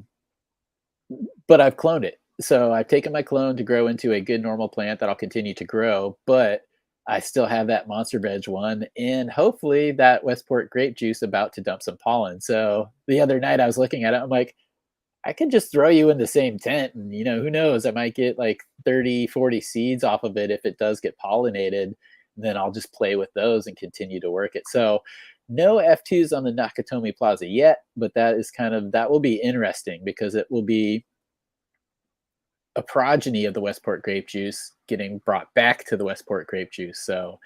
I've cloned it. So I've taken my clone to grow into a good normal plant that I'll continue to grow, but I still have that monster veg one and hopefully that Westport grape juice about to dump some pollen. So the other night I was looking at it, I'm like, I could just throw you in the same tent and who knows, I might get like 30, 40 seeds off of it if it does get pollinated. Then I'll just play with those and continue to work it. So no F2s on the Nakatomi Plaza yet, but that will be interesting because it will be a progeny of the Westport grape juice getting brought back to the Westport grape juice. So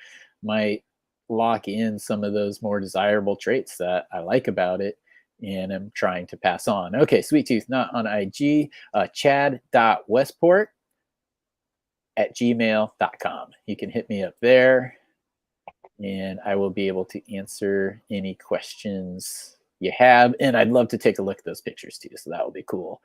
might lock in some of those more desirable traits that I like about it and I'm trying to pass on. Okay, Sweet Tooth, not on IG. chad.westport@gmail.com. You can hit me up there, and I will be able to answer any questions you have. And I'd love to take a look at those pictures too, so that will be cool.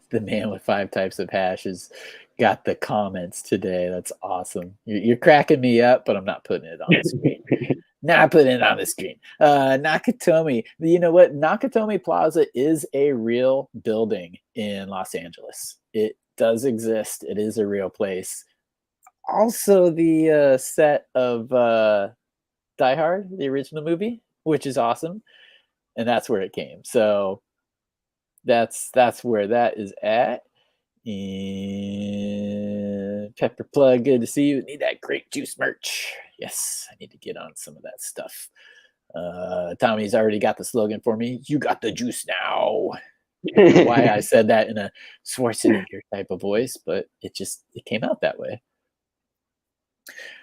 The man with 5 types of hashes got the comments today. That's awesome. You're cracking me up, but I'm not putting it on the screen. Not putting it on the screen. Nakatomi. You know what? Nakatomi Plaza is a real building in Los Angeles. It does exist. It is a real place. Also, the set of Die Hard, the original movie, which is awesome. And that's where it came. So that's where that is at. And Pepper Plug, good to see you. Need that grape juice merch. Yes, I need to get on some of that stuff. Tommy's already got the slogan for me. You got the juice now. I don't know why I said that in a Schwarzenegger type of voice, but it came out that way.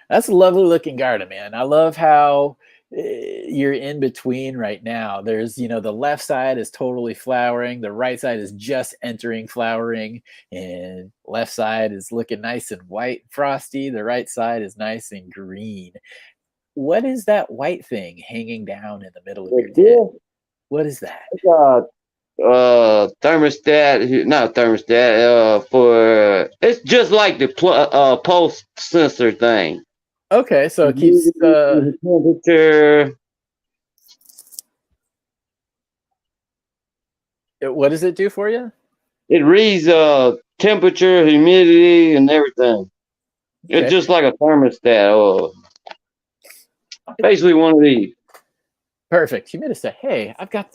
That's a lovely looking garden, man. I love how you're in between right now. There's, the left side is totally flowering. The right side is just entering flowering, and left side is looking nice and white, frosty. The right side is nice and green. What is that white thing hanging down in the middle of your tent? What is that? Thermostat, not thermostat, for it's just like the pulse sensor thing. Okay, so it keeps the temperature. What does it do for you? It reads temperature, humidity, and everything. Okay. It's just like a thermostat, basically one of these. Perfect. Humidistat. Hey, I've got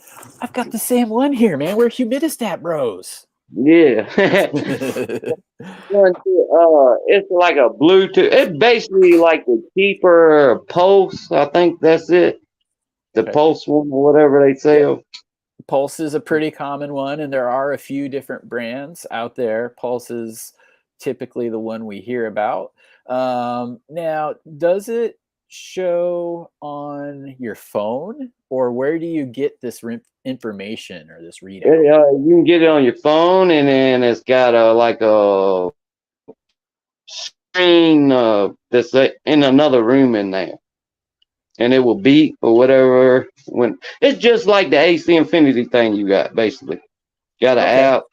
the same one here, man. We're Humidistat bros. Yeah. It's like a Bluetooth. It's basically like the cheaper Pulse. I think that's it. The Pulse one or whatever they sell. Pulse is a pretty common one, and there are a few different brands out there. Pulse is typically the one we hear about. Now, does it show on your phone, or where do you get this information or this readout? You can get it on your phone, and then it's got like a screen that's in another room in there, and it will beep or whatever. When it's just like the AC Infinity thing you got, basically. Got an app.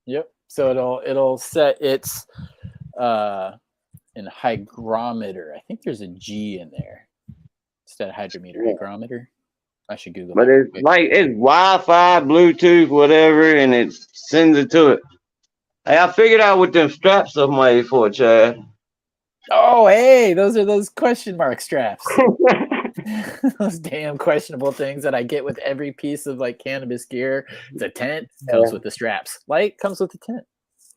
Yep. So it'll set its in hygrometer. I think there's a G in there instead of hydrometer. Hygrometer. I should Google. But it's like it's Wi-Fi, Bluetooth, whatever, and it sends it to it. Hey, I figured out what them straps are made for, Chad. Oh, hey, those are those question mark straps. Those damn questionable things that I get with every piece of like cannabis gear. The tent comes with the straps. Light comes with the tent.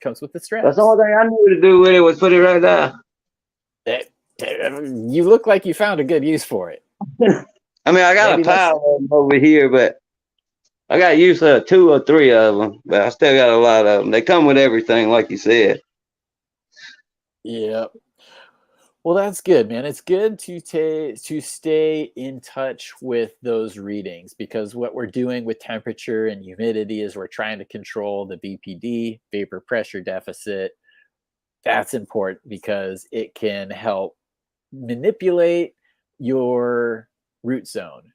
Comes with the straps. That's the only thing I knew to do with it was put it right there. You look like you found a good use for it. I mean, I got a pile of them over here, but I got use of 2 or 3 of them. But I still got a lot of them. They come with everything, like you said. Yep. Well, that's good, man. It's good to stay in touch with those readings, because what we're doing with temperature and humidity is we're trying to control the VPD, vapor pressure deficit. That's important because it can help manipulate your root zone.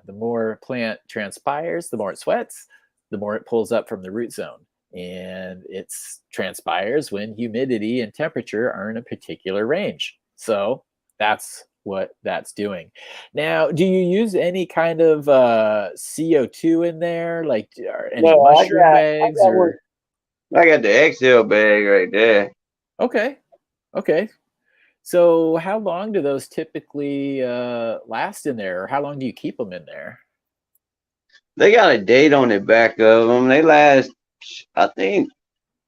The more plant transpires, the more it sweats, the more it pulls up from the root zone. And it transpires when humidity and temperature are in a particular range. So that's what that's doing. Now, do you use any kind of CO2 in there, like any mushroom bags? I got the XL bag right there. Okay. So how long do those typically last in there, or how long do you keep them in there? They got a date on the back of them. They last, I think,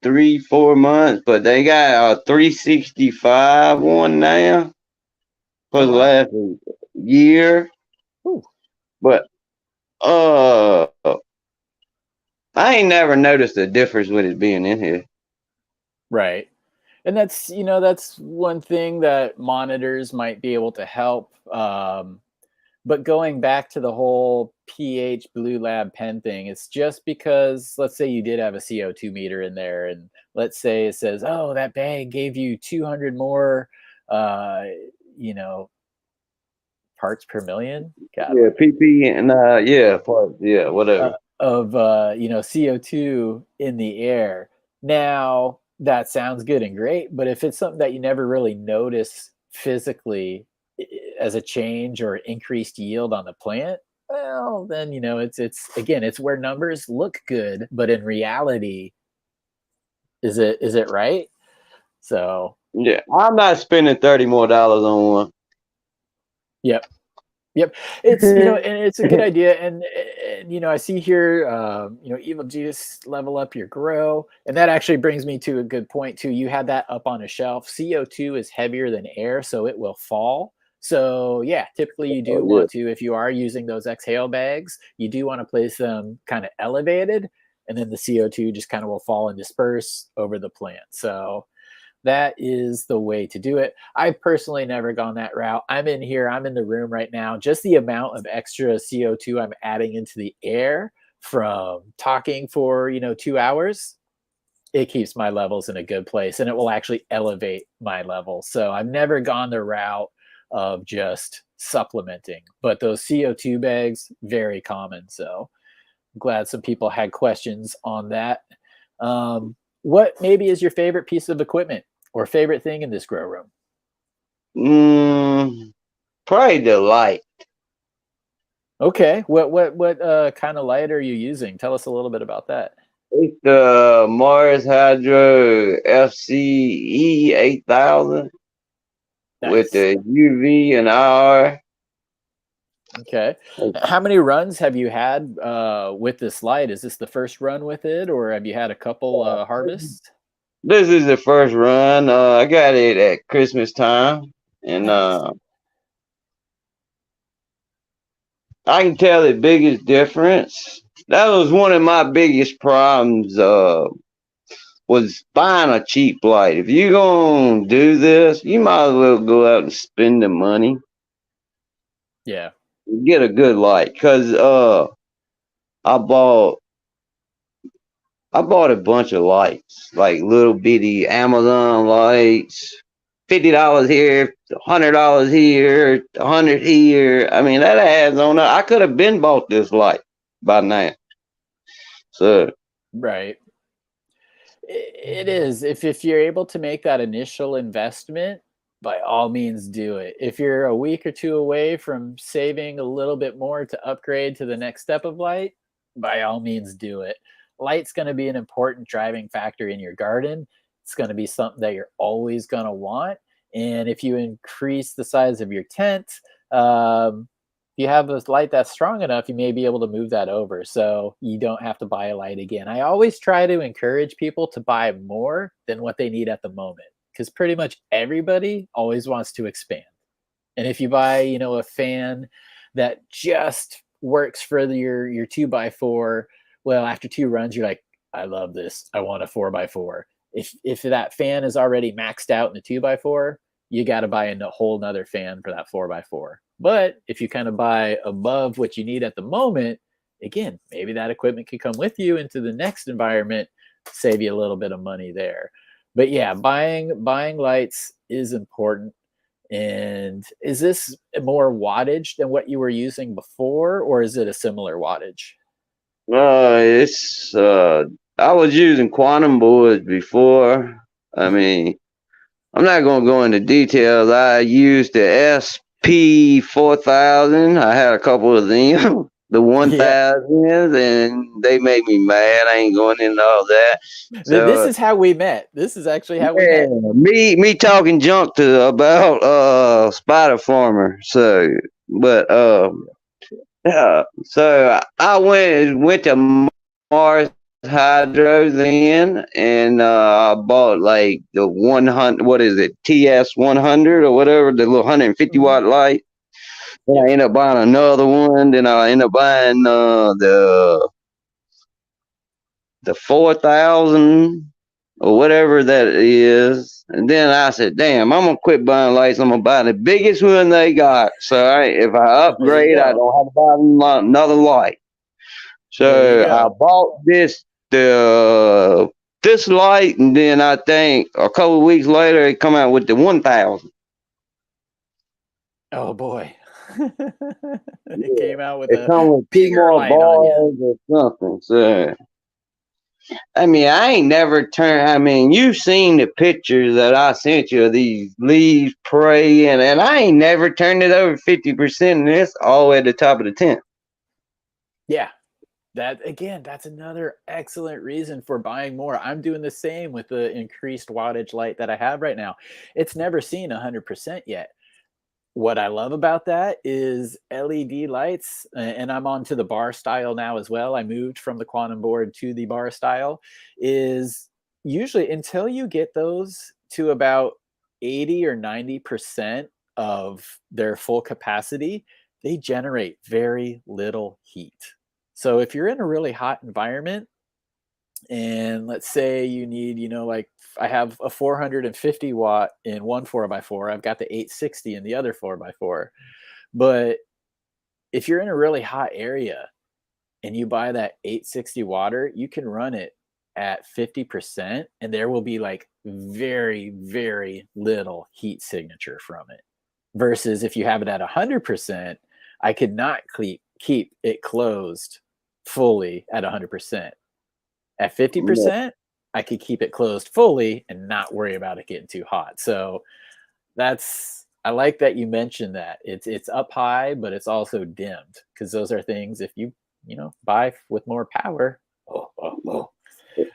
3-4 months, but they got a 365 one now for the last year. Ooh. But I ain't never noticed a difference with it being in here. Right. And that's, that's one thing that monitors might be able to help. But going back to the whole pH Blue Lab pen thing, it's just because, let's say you did have a CO2 meter in there, and let's say it says, oh, that bag gave you 200 more, you know, parts per million. God, Yeah, PP and whatever. of CO2 in the air. Now that sounds good and great, but if it's something that you never really notice physically as a change or increased yield on the plant, well, then it's again, it's where numbers look good, but in reality, is it right? So Yeah, I'm not spending $30 more on one. yep. Yep, it's and it's a good idea, and I see here, Evil Juice level up your grow, and that actually brings me to a good point too. You had that up on a shelf. CO2 is heavier than air, so it will fall. So yeah, typically you do want to, if you are using those exhale bags, you do want to place them kind of elevated, and then the CO2 just kind of will fall and disperse over the plant. So that is the way to do it. I've personally never gone that route. I'm in the room right now. Just the amount of extra CO2 I'm adding into the air from talking for, 2 hours, it keeps my levels in a good place, and it will actually elevate my level. So I've never gone the route of just supplementing, but those CO2 bags, very common. So I'm glad some people had questions on that. What maybe is your favorite piece of equipment or favorite thing in this grow room? Probably the light. Okay. What kind of light are you using? Tell us a little bit about that. It's the Mars Hydro FCE 8000 with the UV and IR. Okay. How many runs have you had with this light? Is this the first run with it, or have you had a couple harvests? This is the first run. I got it at Christmas time, and nice. I can tell the biggest difference. That was one of my biggest problems. Was buying a cheap light. If you're gonna do this, you might as well go out and spend the money. Yeah. Get a good light, cause I bought a bunch of lights, like little bitty Amazon lights, $50 here, $100 here, $100 here. I mean, that adds on up. I could have been bought this light by now. So right. It is. If you're able to make that initial investment, by all means do it. If you're a week or two away from saving a little bit more to upgrade to the next step of light, by all means do it. Light's going to be an important driving factor in your garden. It's going to be something that you're always going to want. And if you increase the size of your tent, if you have a light that's strong enough, you may be able to move that over, so you don't have to buy a light again. I always try to encourage people to buy more than what they need at the moment, because pretty much everybody always wants to expand. And if you buy, a fan that just works for your 2x4, well, after 2 runs, you're like, I love this. I want a 4x4. If that fan is already maxed out in the 2x4, you got to buy a whole nother fan for that 4x4. But if you kind of buy above what you need at the moment, again, maybe that equipment could come with you into the next environment, save you a little bit of money there. But yeah, buying lights is important. And is this more wattage than what you were using before, or is it a similar wattage? It's I was using quantum boards before. I mean, I'm not gonna go into details. I used the ep.4. I had a couple of them, the 1000s, and they made me mad. I ain't going into all that. So, this is how we met. This is actually how we met. Me talking junk about Spider Farmer. So, but yeah. So I went to Mars Hydro then, and I bought like the 100. What is it? TS100 or whatever, the little 150-watt light. Then I ended up buying another one. Then I ended up buying the 4000. or whatever that is. And then I said, damn, I'm gonna quit buying lights. I'm gonna buy the biggest one they got. So if I There you upgrade, I go. don't have to buy another light. There you So I go. bought this light, and then I think a couple of weeks later it come out with the 1000. Oh boy. It came out with It a come with 2 bigger more light on you. bars or something. So I mean, I ain't never turned. I mean, you've seen the pictures that I sent you of these leaves praying, and I ain't never turned it over 50%, and it's all the way at the top of the tent. Yeah. That again, that's another excellent reason for buying more. I'm doing the same with the increased wattage light that I have right now. It's never seen 100% yet. What I love about that is LED lights, and I'm on to the bar style now as well. I moved from the quantum board to the bar style. Is usually until you get those to about 80 or 90% of their full capacity, they generate very little heat. So if you're in a really hot environment, and let's say you need, like I have a 450 watt in one 4x4, I've got the 860 in the other 4x4. But if you're in a really hot area and you buy that 860 water, you can run it at 50%, and there will be like very, very little heat signature from it. Versus if you have it at 100%, I could not keep it closed fully at 100%. At 50%, I could keep it closed fully and not worry about it getting too hot. So I like that you mentioned that. It's up high, but it's also dimmed, because those are things, if you buy with more power. If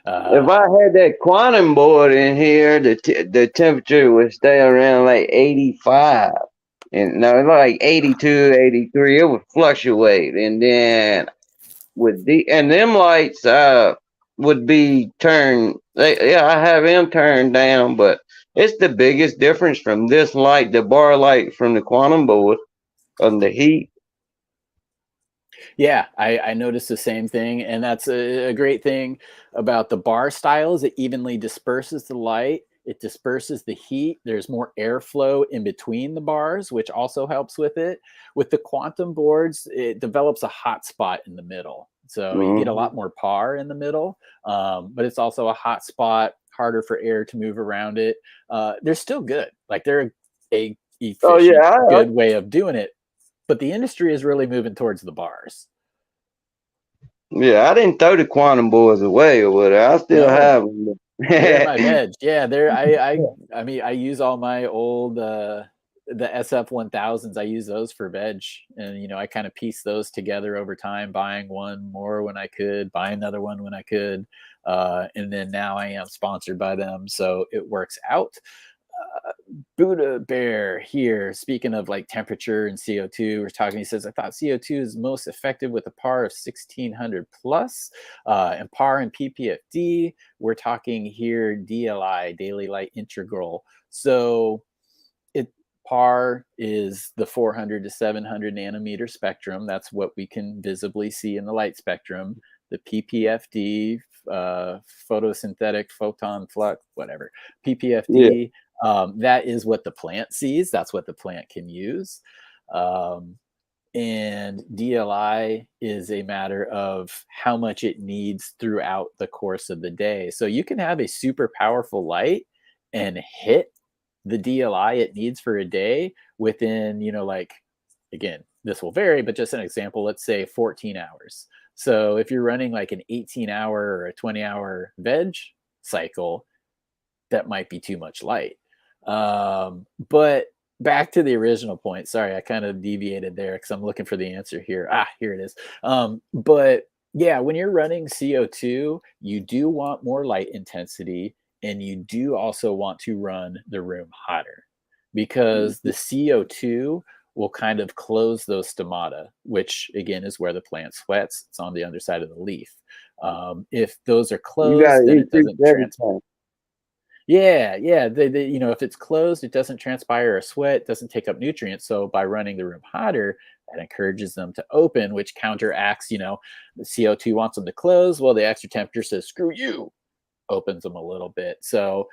I had that quantum board in here, the temperature would stay around like 85. And no, like 82, 83. It would fluctuate. And then them lights would be turned. I have them turned down, but it's the biggest difference from this light, the bar light from the quantum board, on the heat. Yeah, I noticed the same thing, and that's a great thing about the bar styles. It evenly disperses the light. It disperses the heat. There's more airflow in between the bars, which also helps with it. With the quantum boards, it develops a hot spot in the middle. So you get a lot more par in the middle, but it's also a hot spot, harder for air to move around it. They're still good. Like they're a efficient, good way of doing it. But the industry is really moving towards the bars. Yeah, I didn't throw the quantum boards away or whatever. I still have them. They're in my veg. Yeah, I mean, I use all my old the SF1000s. I use those for veg, and I kind of piece those together over time, buying one more when I could, buy another one when I could, and then now I am sponsored by them, so it works out. Buddha Bear here, speaking of like temperature and CO2, we're talking. He says, I thought CO2 is most effective with a PAR of 1600 plus, and PAR and PPFD. We're talking here DLI, daily light integral. So PAR is the 400 to 700 nanometer spectrum. That's what we can visibly see in the light spectrum. The PPFD, photosynthetic photon flux, whatever, PPFD. That is what the plant sees. That's what the plant can use. And DLI is a matter of how much it needs throughout the course of the day. So you can have a super powerful light and hit the DLI it needs for a day within, like, again, this will vary, but just an example, let's say 14 hours. So if you're running like an 18-hour or a 20-hour veg cycle, that might be too much light. But back to the original point. Sorry, I kind of deviated there because I'm looking for the answer here. Here it is. But yeah, when you're running CO2, you do want more light intensity, and you do also want to run the room hotter, because the CO2 will kind of close those stomata, which again is where the plant sweats. It's on the underside of the leaf. If those are closed, then it doesn't transpire. Yeah. If it's closed, it doesn't transpire or sweat, doesn't take up nutrients. So by running the room hotter, that encourages them to open, which counteracts, the CO2 wants them to close. Well, the extra temperature says, screw you. opens them a little bit. So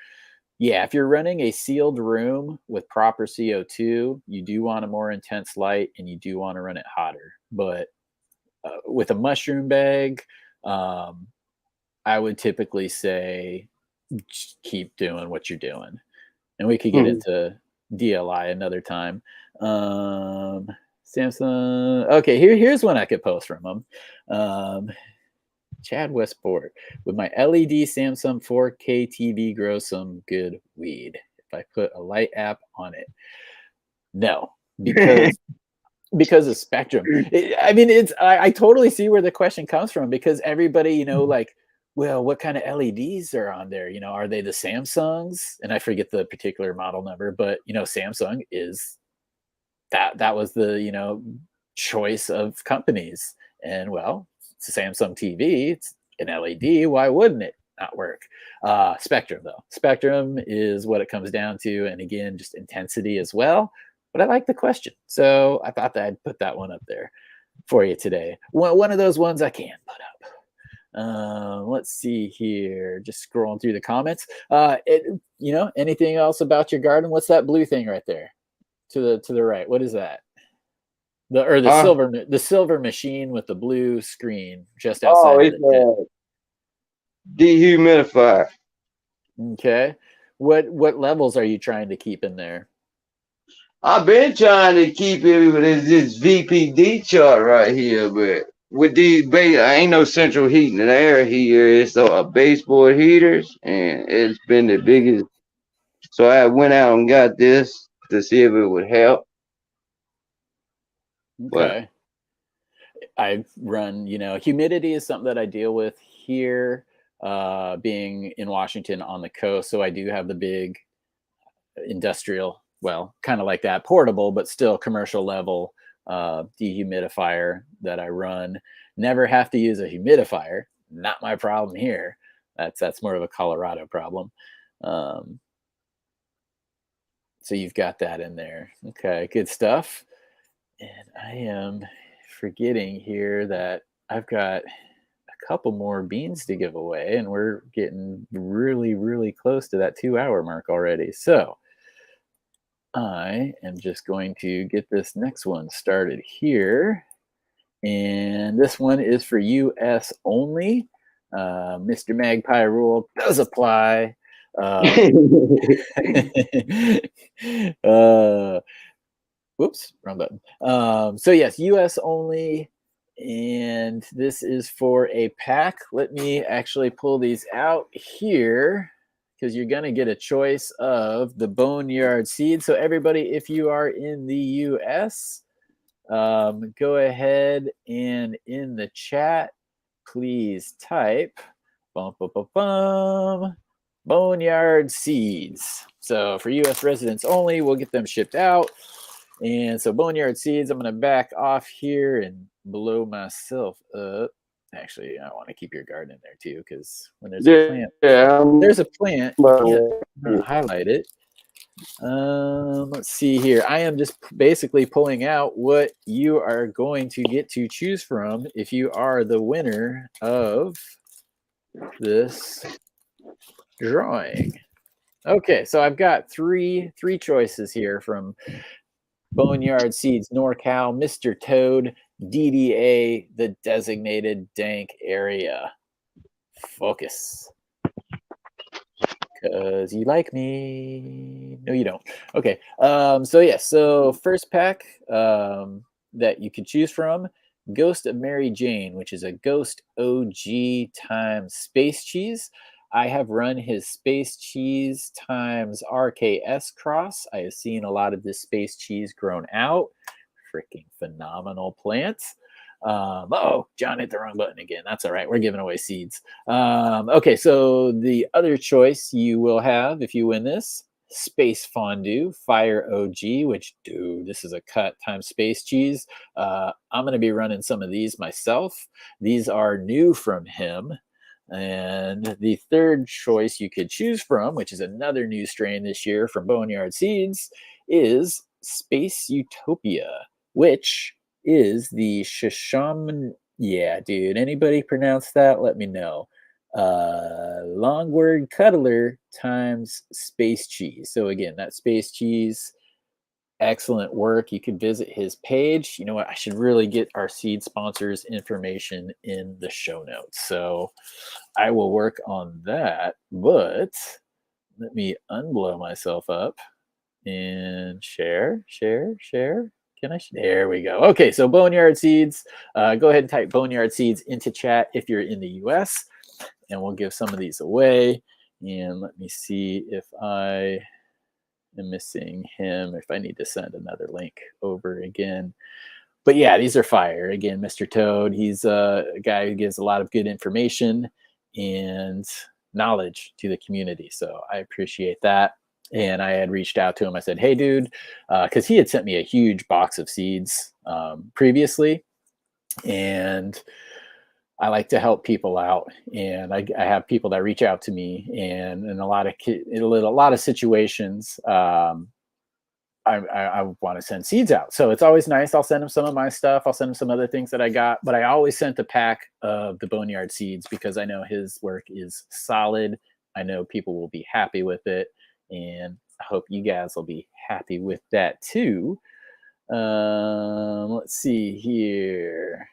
yeah, if you're running a sealed room with proper CO2, you do want a more intense light and you do want to run it hotter. But with a mushroom bag, I would typically say just keep doing what you're doing. And we could get into DLI another time. Samsung. Okay, here's one I could post from them. Chad Westport. With my LED Samsung 4K TV grow some good weed if I put a light app on it? No, because of spectrum. I mean, I totally see where the question comes from, because everybody, like, well, what kind of LEDs are on there? Are they the Samsungs? And I forget the particular model number, but Samsung is that was the choice of companies. And well, it's a Samsung TV, it's an LED. Why wouldn't it not work? Spectrum, though. Spectrum is what it comes down to. And again, just intensity as well. But I like the question. So I thought that I'd put that one up there for you today. One of those ones I can put up. Let's see here. Just scrolling through the comments. Anything else about your garden? What's that blue thing right there to the right? What is that? The silver machine with the blue screen just outside. It's a dehumidifier. Okay. What levels are you trying to keep in there? I've been trying to keep it with this VPD chart right here, but with these ain't no central heating and air here. It's baseboard heaters, and it's been the biggest. So I went out and got this to see if it would help. Okay. I run, humidity is something that I deal with here, being in Washington on the coast. So I do have the big industrial, well, kind of like that, portable, but still commercial level dehumidifier that I run. Never have to use a humidifier. Not my problem here. That's more of a Colorado problem. So you've got that in there. Okay, good stuff. And I am forgetting here that I've got a couple more beans to give away, and we're getting really, really close to that 2-hour mark already. So I am just going to get this next one started here. And this one is for US only. Mr. Magpie rule does apply. Whoops, wrong button. So yes, US only. And this is for a pack. Let me actually pull these out here, because you're going to get a choice of the Boneyard seed. So everybody, if you are in the US, go ahead and in the chat, please type Boneyard seeds. So for US residents only, we'll get them shipped out. And so Boneyard seeds, I'm going to back off here and blow myself up. Actually, I want to keep your garden in there too, because when there's a plant, there's a plant, you can't highlight it. Let's see here. I am just basically pulling out what you are going to get to choose from if you are the winner of this drawing. Okay, so I've got three choices here from Boneyard Seeds NorCal, Mr. Toad, DDA, the designated dank area. Focus. Because you like me. No, you don't. Okay. So first pack that you can choose from, Ghost of Mary Jane, which is a Ghost OG times Space Cheese. I have run his Space Cheese times RKS cross. I have seen a lot of this Space Cheese grown out. Freaking phenomenal plants. John hit the wrong button again. That's all right. We're giving away seeds. Okay, so the other choice you will have if you win this, Space Fondue, Fire OG, which, dude, this is a cut times Space Cheese. I'm going to be running some of these myself. These are new from him. And the third choice you could choose from, which is another new strain this year from Boneyard Seeds, is Space Utopia, which is the Shisham. Yeah, dude. Anybody pronounce that? Let me know. long word cuddler times space cheese. So again, that space cheese, excellent work. You can visit his page. You know what? I should really get our seed sponsors information in the show notes. So I will work on that, but let me unblow myself up and share. Can I? There we go. Okay, so Boneyard Seeds. Go ahead and type Boneyard Seeds into chat if you're in the US, and we'll give some of these away. And let me see if I am missing him, if I need to send another link over again. But yeah, these are fire. Again, Mr. Toad, he's a guy who gives a lot of good information and knowledge to the community. So I appreciate that. And I had reached out to him. I said, hey, dude, because he had sent me a huge box of seeds previously. And I like to help people out, and I have people that reach out to me, and in a lot of situations, I want to send seeds out. So it's always nice. I'll send them some of my stuff. I'll send them some other things that I got, but I always sent a pack of the Boneyard Seeds because I know his work is solid. I know people will be happy with it, and I hope you guys will be happy with that too. Let's see here.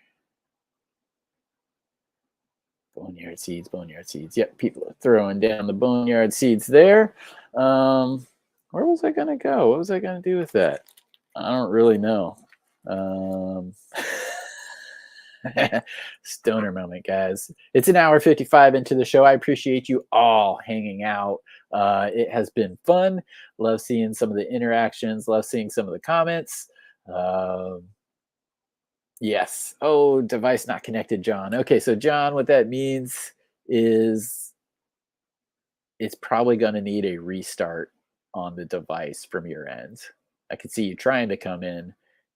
Boneyard Seeds. Yep, people are throwing down the Boneyard Seeds there. Where was I going to go? What was I going to do with that? I don't really know. Stoner moment, guys. It's an hour 55 into the show. I appreciate you all hanging out. It has been fun. Love seeing some of the interactions. Love seeing some of the comments. Yes. Oh, device not connected, John. Okay, so John, what that means is it's probably going to need a restart on the device from your end. I could see you trying to come in,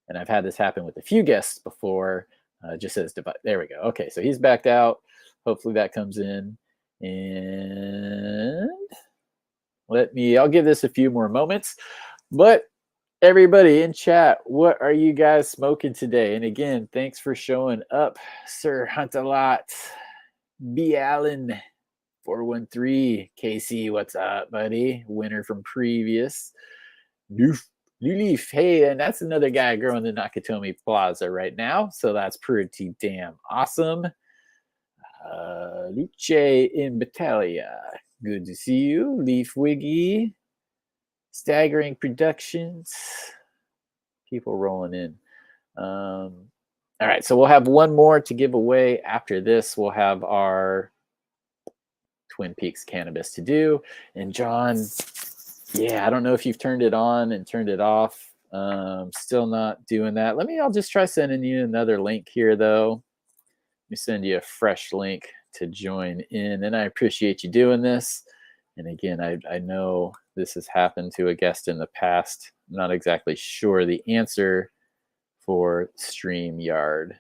and I've had this happen with a few guests before. It just says device. There we go. Okay, so he's backed out. Hopefully that comes in. And I'll give this a few more moments. But everybody in chat, what are you guys smoking today? And again, thanks for showing up, Sir Hunt-A-Lot, B. Allen, 413, KC, what's up, buddy? Winner from previous. Leaf, hey, and that's another guy growing the Nakatomi Plaza right now, so that's pretty damn awesome. Liche in Battalia, good to see you. Leaf Wiggy, Staggering Productions, people rolling in. All right, so we'll have one more to give away. After this, we'll have our Twin Peaks Cannabis to do. And John, yeah, I don't know if you've turned it on and turned it off. Still not doing that. I'll just try sending you another link here, though. Let me send you a fresh link to join in. And I appreciate you doing this. And again, I know this has happened to a guest in the past. I'm not exactly sure the answer for StreamYard.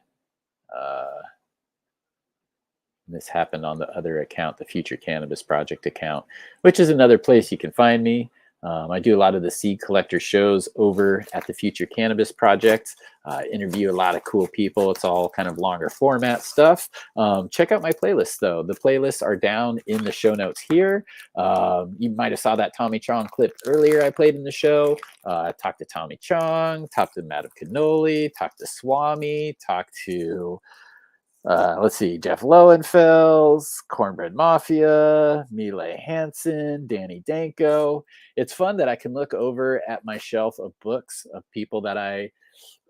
This happened on the other account, the Future Cannabis Project account, which is another place you can find me. I do a lot of the seed collector shows over at the Future Cannabis Project. Interview a lot of cool people. It's all kind of longer format stuff. Check out my playlists, though. The playlists are down in the show notes here. You might have saw that Tommy Chong clip earlier I played in the show. I talked to Tommy Chong, talked to Madam Cannoli, talked to Swami, talked to... let's see, Jeff Lowenfels, Cornbread Mafia, Mile Hansen, Danny Danko. It's fun that I can look over at my shelf of books of people that I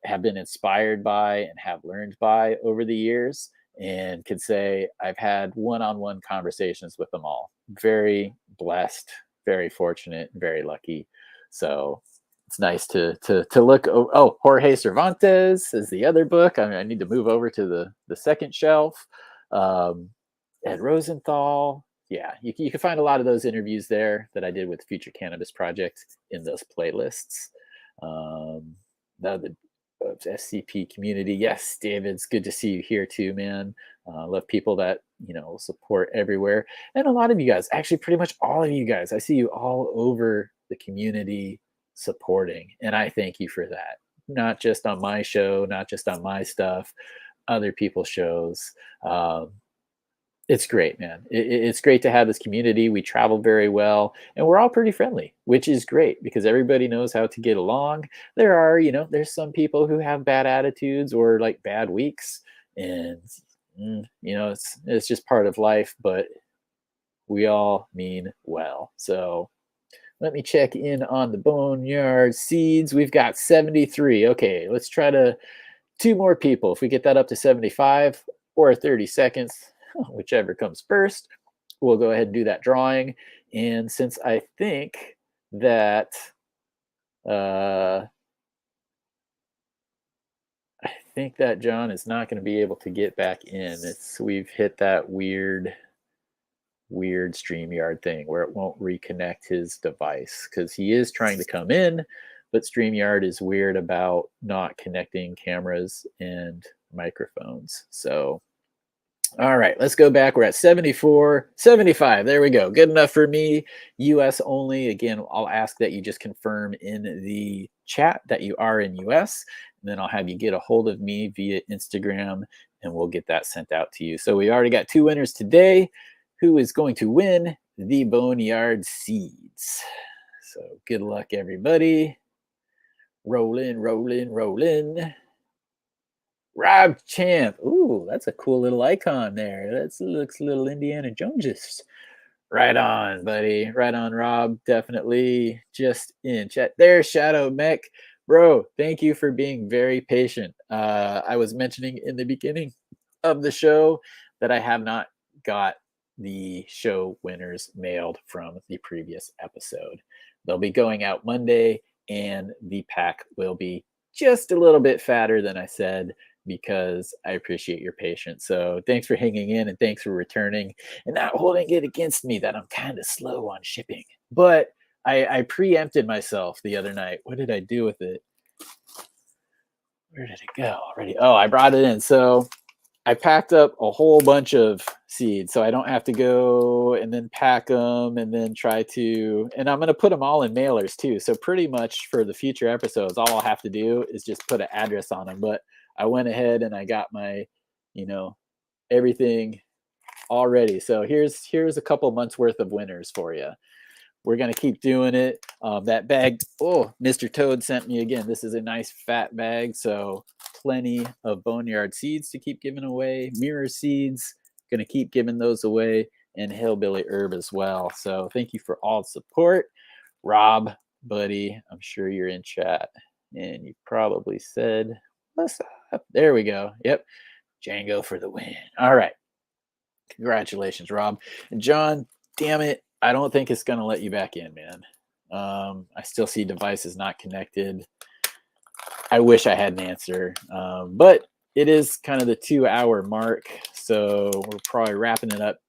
have been inspired by and have learned by over the years, and could say I've had one-on-one conversations with them all. Very blessed, very fortunate, very lucky. So it's nice to look. Oh, Jorge Cervantes is the other book. I need to move over to the second shelf. Ed Rosenthal. Yeah, you can find a lot of those interviews there that I did with Future Cannabis Project in those playlists. The SCP community. Yes, David, it's good to see you here too, man. Love people that, support everywhere. And a lot of you guys, actually pretty much all of you guys, I see you all over the community supporting, and I thank you for that. Not just on my show, not just on my stuff, other people's shows. It's great, man. It's great to have this community. We travel very well, and we're all pretty friendly, which is great because everybody knows how to get along. There are, there's some people who have bad attitudes or like bad weeks, and it's just part of life. But we all mean well. So let me check in on the Boneyard seeds. We've got 73. Okay, let's try to 2 more people. If we get that up to 75 or 30 seconds, whichever comes first, we'll go ahead and do that drawing. And since I think that John is not going to be able to get back in. We've hit that weird StreamYard thing where it won't reconnect his device because he is trying to come in, but StreamYard is weird about not connecting cameras and microphones. So, all right, let's go back. We're at 74, 75. There we go. Good enough for me. US only. Again, I'll ask that you just confirm in the chat that you are in US, and then I'll have you get a hold of me via Instagram, and we'll get that sent out to you. So we already got 2 winners today. Who is going to win the Boneyard seeds? So good luck, everybody. Rolling, rolling, rolling. Rob Champ. Ooh, that's a cool little icon there. That looks a little Indiana Jones. Right on, buddy. Right on, Rob. Definitely just in chat. There's Shadow Mech. Bro, thank you for being very patient. I was mentioning in the beginning of the show that I have not got the show winners mailed from the previous episode. They'll be going out Monday, and the pack will be just a little bit fatter than I said because I appreciate your patience. So thanks for hanging in, and thanks for returning and not holding it against me that I'm kind of slow on shipping. But I preempted myself the other night. What did I do with it? Where did it go already? Oh, I brought it in. So I packed up a whole bunch of seeds so I don't have to go and then pack them and then try to, and I'm going to put them all in mailers too. So pretty much for the future episodes, all I'll have to do is just put an address on them. But I went ahead and I got my, everything already. So here's a couple months worth of winners for you. We're going to keep doing it. That bag, Mr. Toad sent me again. This is a nice fat bag. So plenty of Boneyard seeds to keep giving away. Mirror seeds, going to keep giving those away. And Hillbilly Herb as well. So thank you for all the support. Rob, buddy, I'm sure you're in chat. And you probably said, what's up? There we go. Yep. Django for the win. All right. Congratulations, Rob. And John, damn it. I don't think it's going to let you back in, man. I still see devices not connected. I wish I had an answer. But it is kind of the 2-hour mark. So we're probably wrapping it up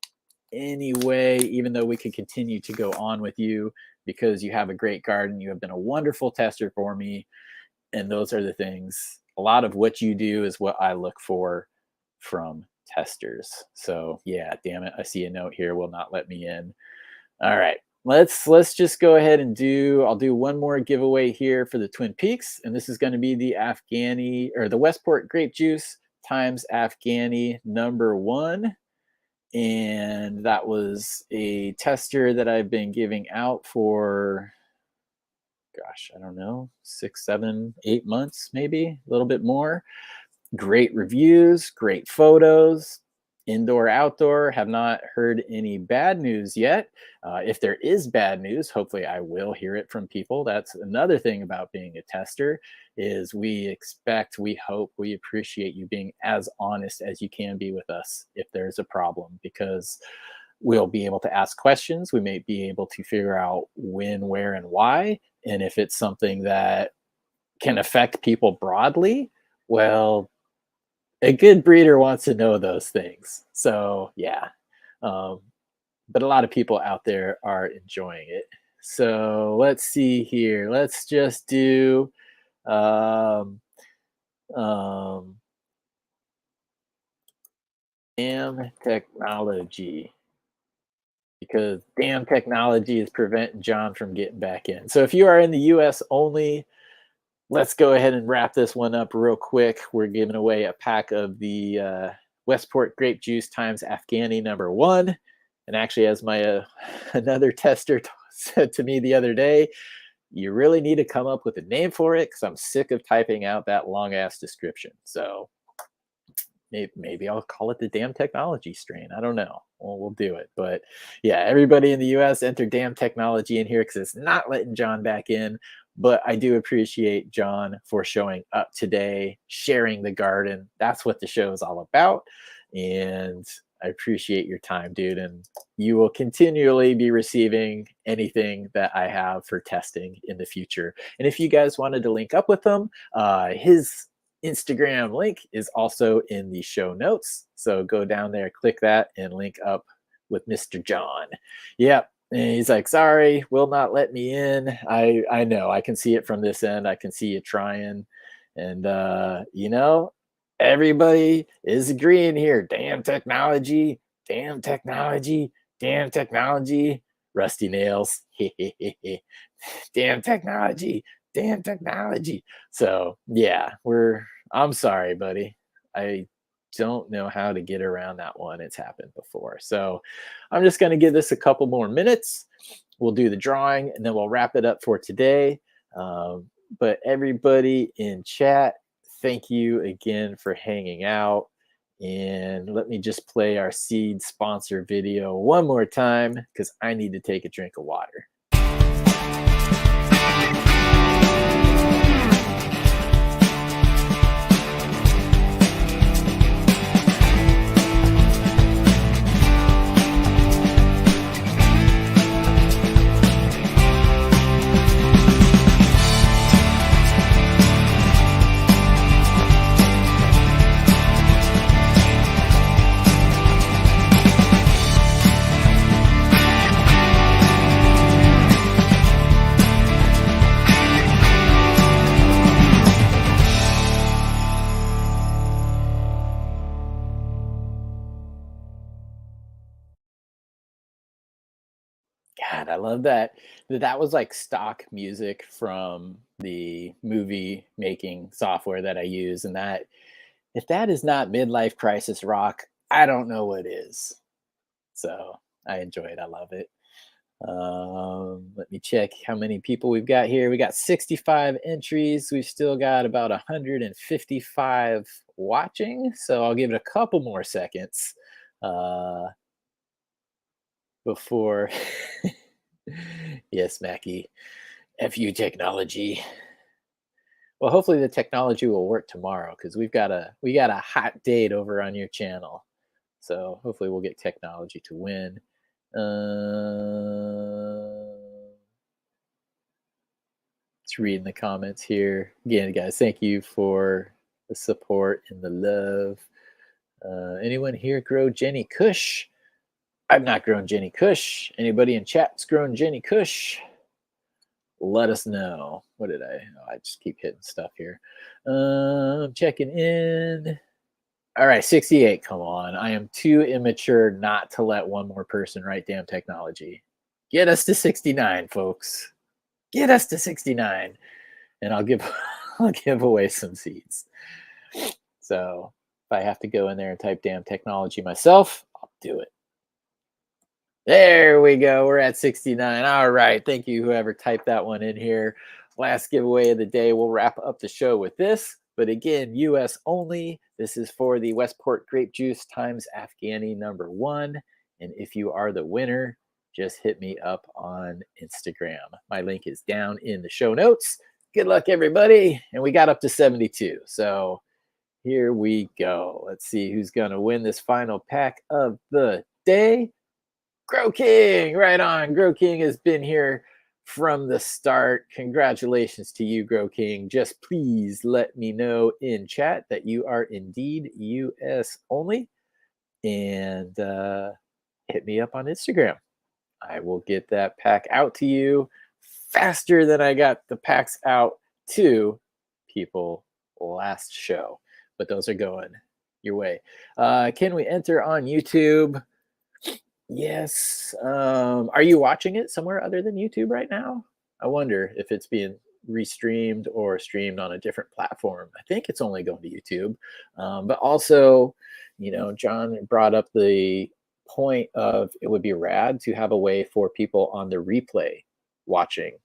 anyway, even though we could continue to go on with you because you have a great garden. You have been a wonderful tester for me. And those are the things. A lot of what you do is what I look for from testers. So yeah, damn it. I see a note here. Will not let me in. All right, let's just go ahead and I'll do one more giveaway here for the Twin Peaks, and this is going to be the Afghani or the Westport grape juice times Afghani #1, and that was a tester that I've been giving out for, gosh, I don't know, 6, 7, 8 months, maybe a little bit more. Great reviews, great photos. Indoor, outdoor, have not heard any bad news yet. If there is bad news, hopefully I will hear it from people. That's another thing about being a tester is we expect, we hope, we appreciate you being as honest as you can be with us if there's a problem, because we'll be able to ask questions. We may be able to figure out when, where, and why. And if it's something that can affect people broadly, well, a good breeder wants to know those things. So yeah, but a lot of people out there are enjoying it. So let's see here. Let's just do damn technology, because damn technology is preventing John from getting back in. So if you are in the US only, let's go ahead and wrap this one up real quick. We're giving away a pack of the Westport grape juice times Afghani #1. And actually, as my another tester said to me the other day, you really need to come up with a name for it because I'm sick of typing out that long ass description. So maybe I'll call it the damn technology strain. I don't know. We'll do it. But yeah, everybody in the US enter damn technology in here because it's not letting John back in. But I do appreciate John for showing up today, sharing the garden. That's what the show is all about. And I appreciate your time, dude. And you will continually be receiving anything that I have for testing in the future. And if you guys wanted to link up with him, his Instagram link is also in the show notes. So go down there, click that, and link up with Mr. John. Yep. And he's like, sorry, will not let me in. I know. I can see it from this end. I can see you trying. And, you know, everybody is agreeing here. Damn technology. Damn technology. Damn technology. Rusty nails. Damn technology. Damn technology. So, yeah, I'm sorry, buddy. I don't know how to get around that one. It's happened before. So I'm just going to give this a couple more minutes. We'll do the drawing and then we'll wrap it up for today. But everybody in chat, thank you again for hanging out. And let me just play our seed sponsor video one more time because I need to take a drink of water. God, I love that. That was like stock music from the movie making software that I use. And that, if that is not midlife crisis rock, I don't know what is. So I enjoy it. I love it. Let me check how many people we've got here. We got 65 entries. We've still got about 155 watching. So I'll give it a couple more seconds. Before yes, Mackie, FU technology. Well, hopefully the technology will work tomorrow because we got a hot date over on your channel. So hopefully we'll get technology to win. Let's read in the comments here. Again, guys, thank you for the support and the love. Anyone here grow Jenny Kush? I've not grown Jenny Kush. Anybody in chat's grown Jenny Kush? Let us know. What did I just keep hitting stuff here. I'm checking in. All right, 68. Come on. I am too immature not to let one more person write damn technology. Get us to 69, folks. Get us to 69. And I'll give away some seeds. So if I have to go in there and type damn technology myself, I'll do it. There we go. We're at 69. All right. Thank you, whoever typed that one in here. Last giveaway of the day. We'll wrap up the show with this. But again, US only. This is for the Westport grape juice times Afghani #1. And if you are the winner, just hit me up on Instagram. My link is down in the show notes. Good luck, everybody. And we got up to 72. So here we go. Let's see who's going to win this final pack of the day. Grow King, right on. Grow King has been here from the start. Congratulations to you, Grow King. Just please let me know in chat that you are indeed US only. And hit me up on Instagram. I will get that pack out to you faster than I got the packs out to people last show. But those are going your way. Can we enter on YouTube? Yes. Are you watching it somewhere other than YouTube right now? I wonder if it's being restreamed or streamed on a different platform. I think it's only going to YouTube. But also, you know, John brought up the point of it would be rad to have a way for people on the replay watching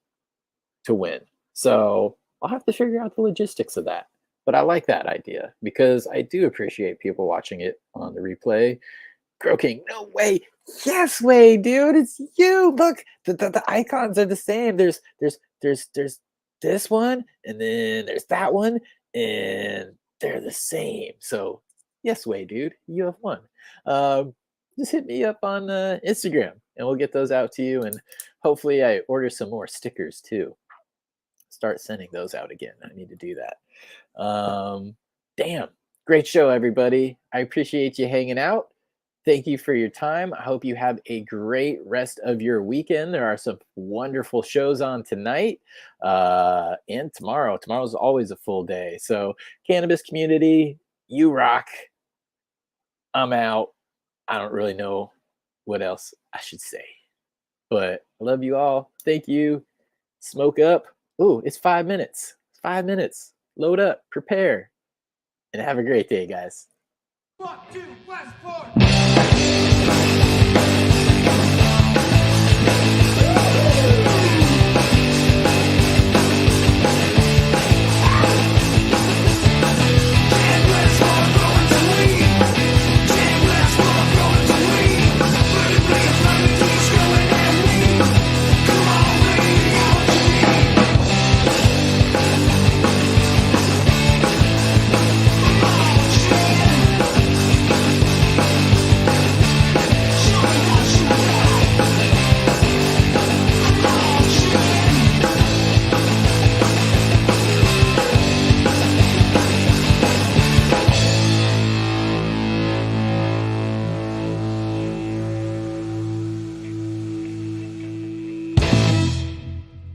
to win. So I'll have to figure out the logistics of that. But I like that idea because I do appreciate people watching it on the replay. Croaking, no way. Yes way, dude. It's you. Look, the icons are the same. There's this one, and then there's that one, and they're the same. So yes way, dude. You have won. Just hit me up on Instagram, and we'll get those out to you. And hopefully, I order some more stickers too. Start sending those out again. I need to do that. Damn, great show, everybody. I appreciate you hanging out. Thank you for your time. I hope you have a great rest of your weekend. There are some wonderful shows on tonight and tomorrow. Tomorrow's always a full day. So, cannabis community, you rock. I'm out. I don't really know what else I should say, but I love you all. Thank you. Smoke up. Ooh, it's 5 minutes. 5 minutes. Load up, prepare, and have a great day, guys. Fuck you, Westport!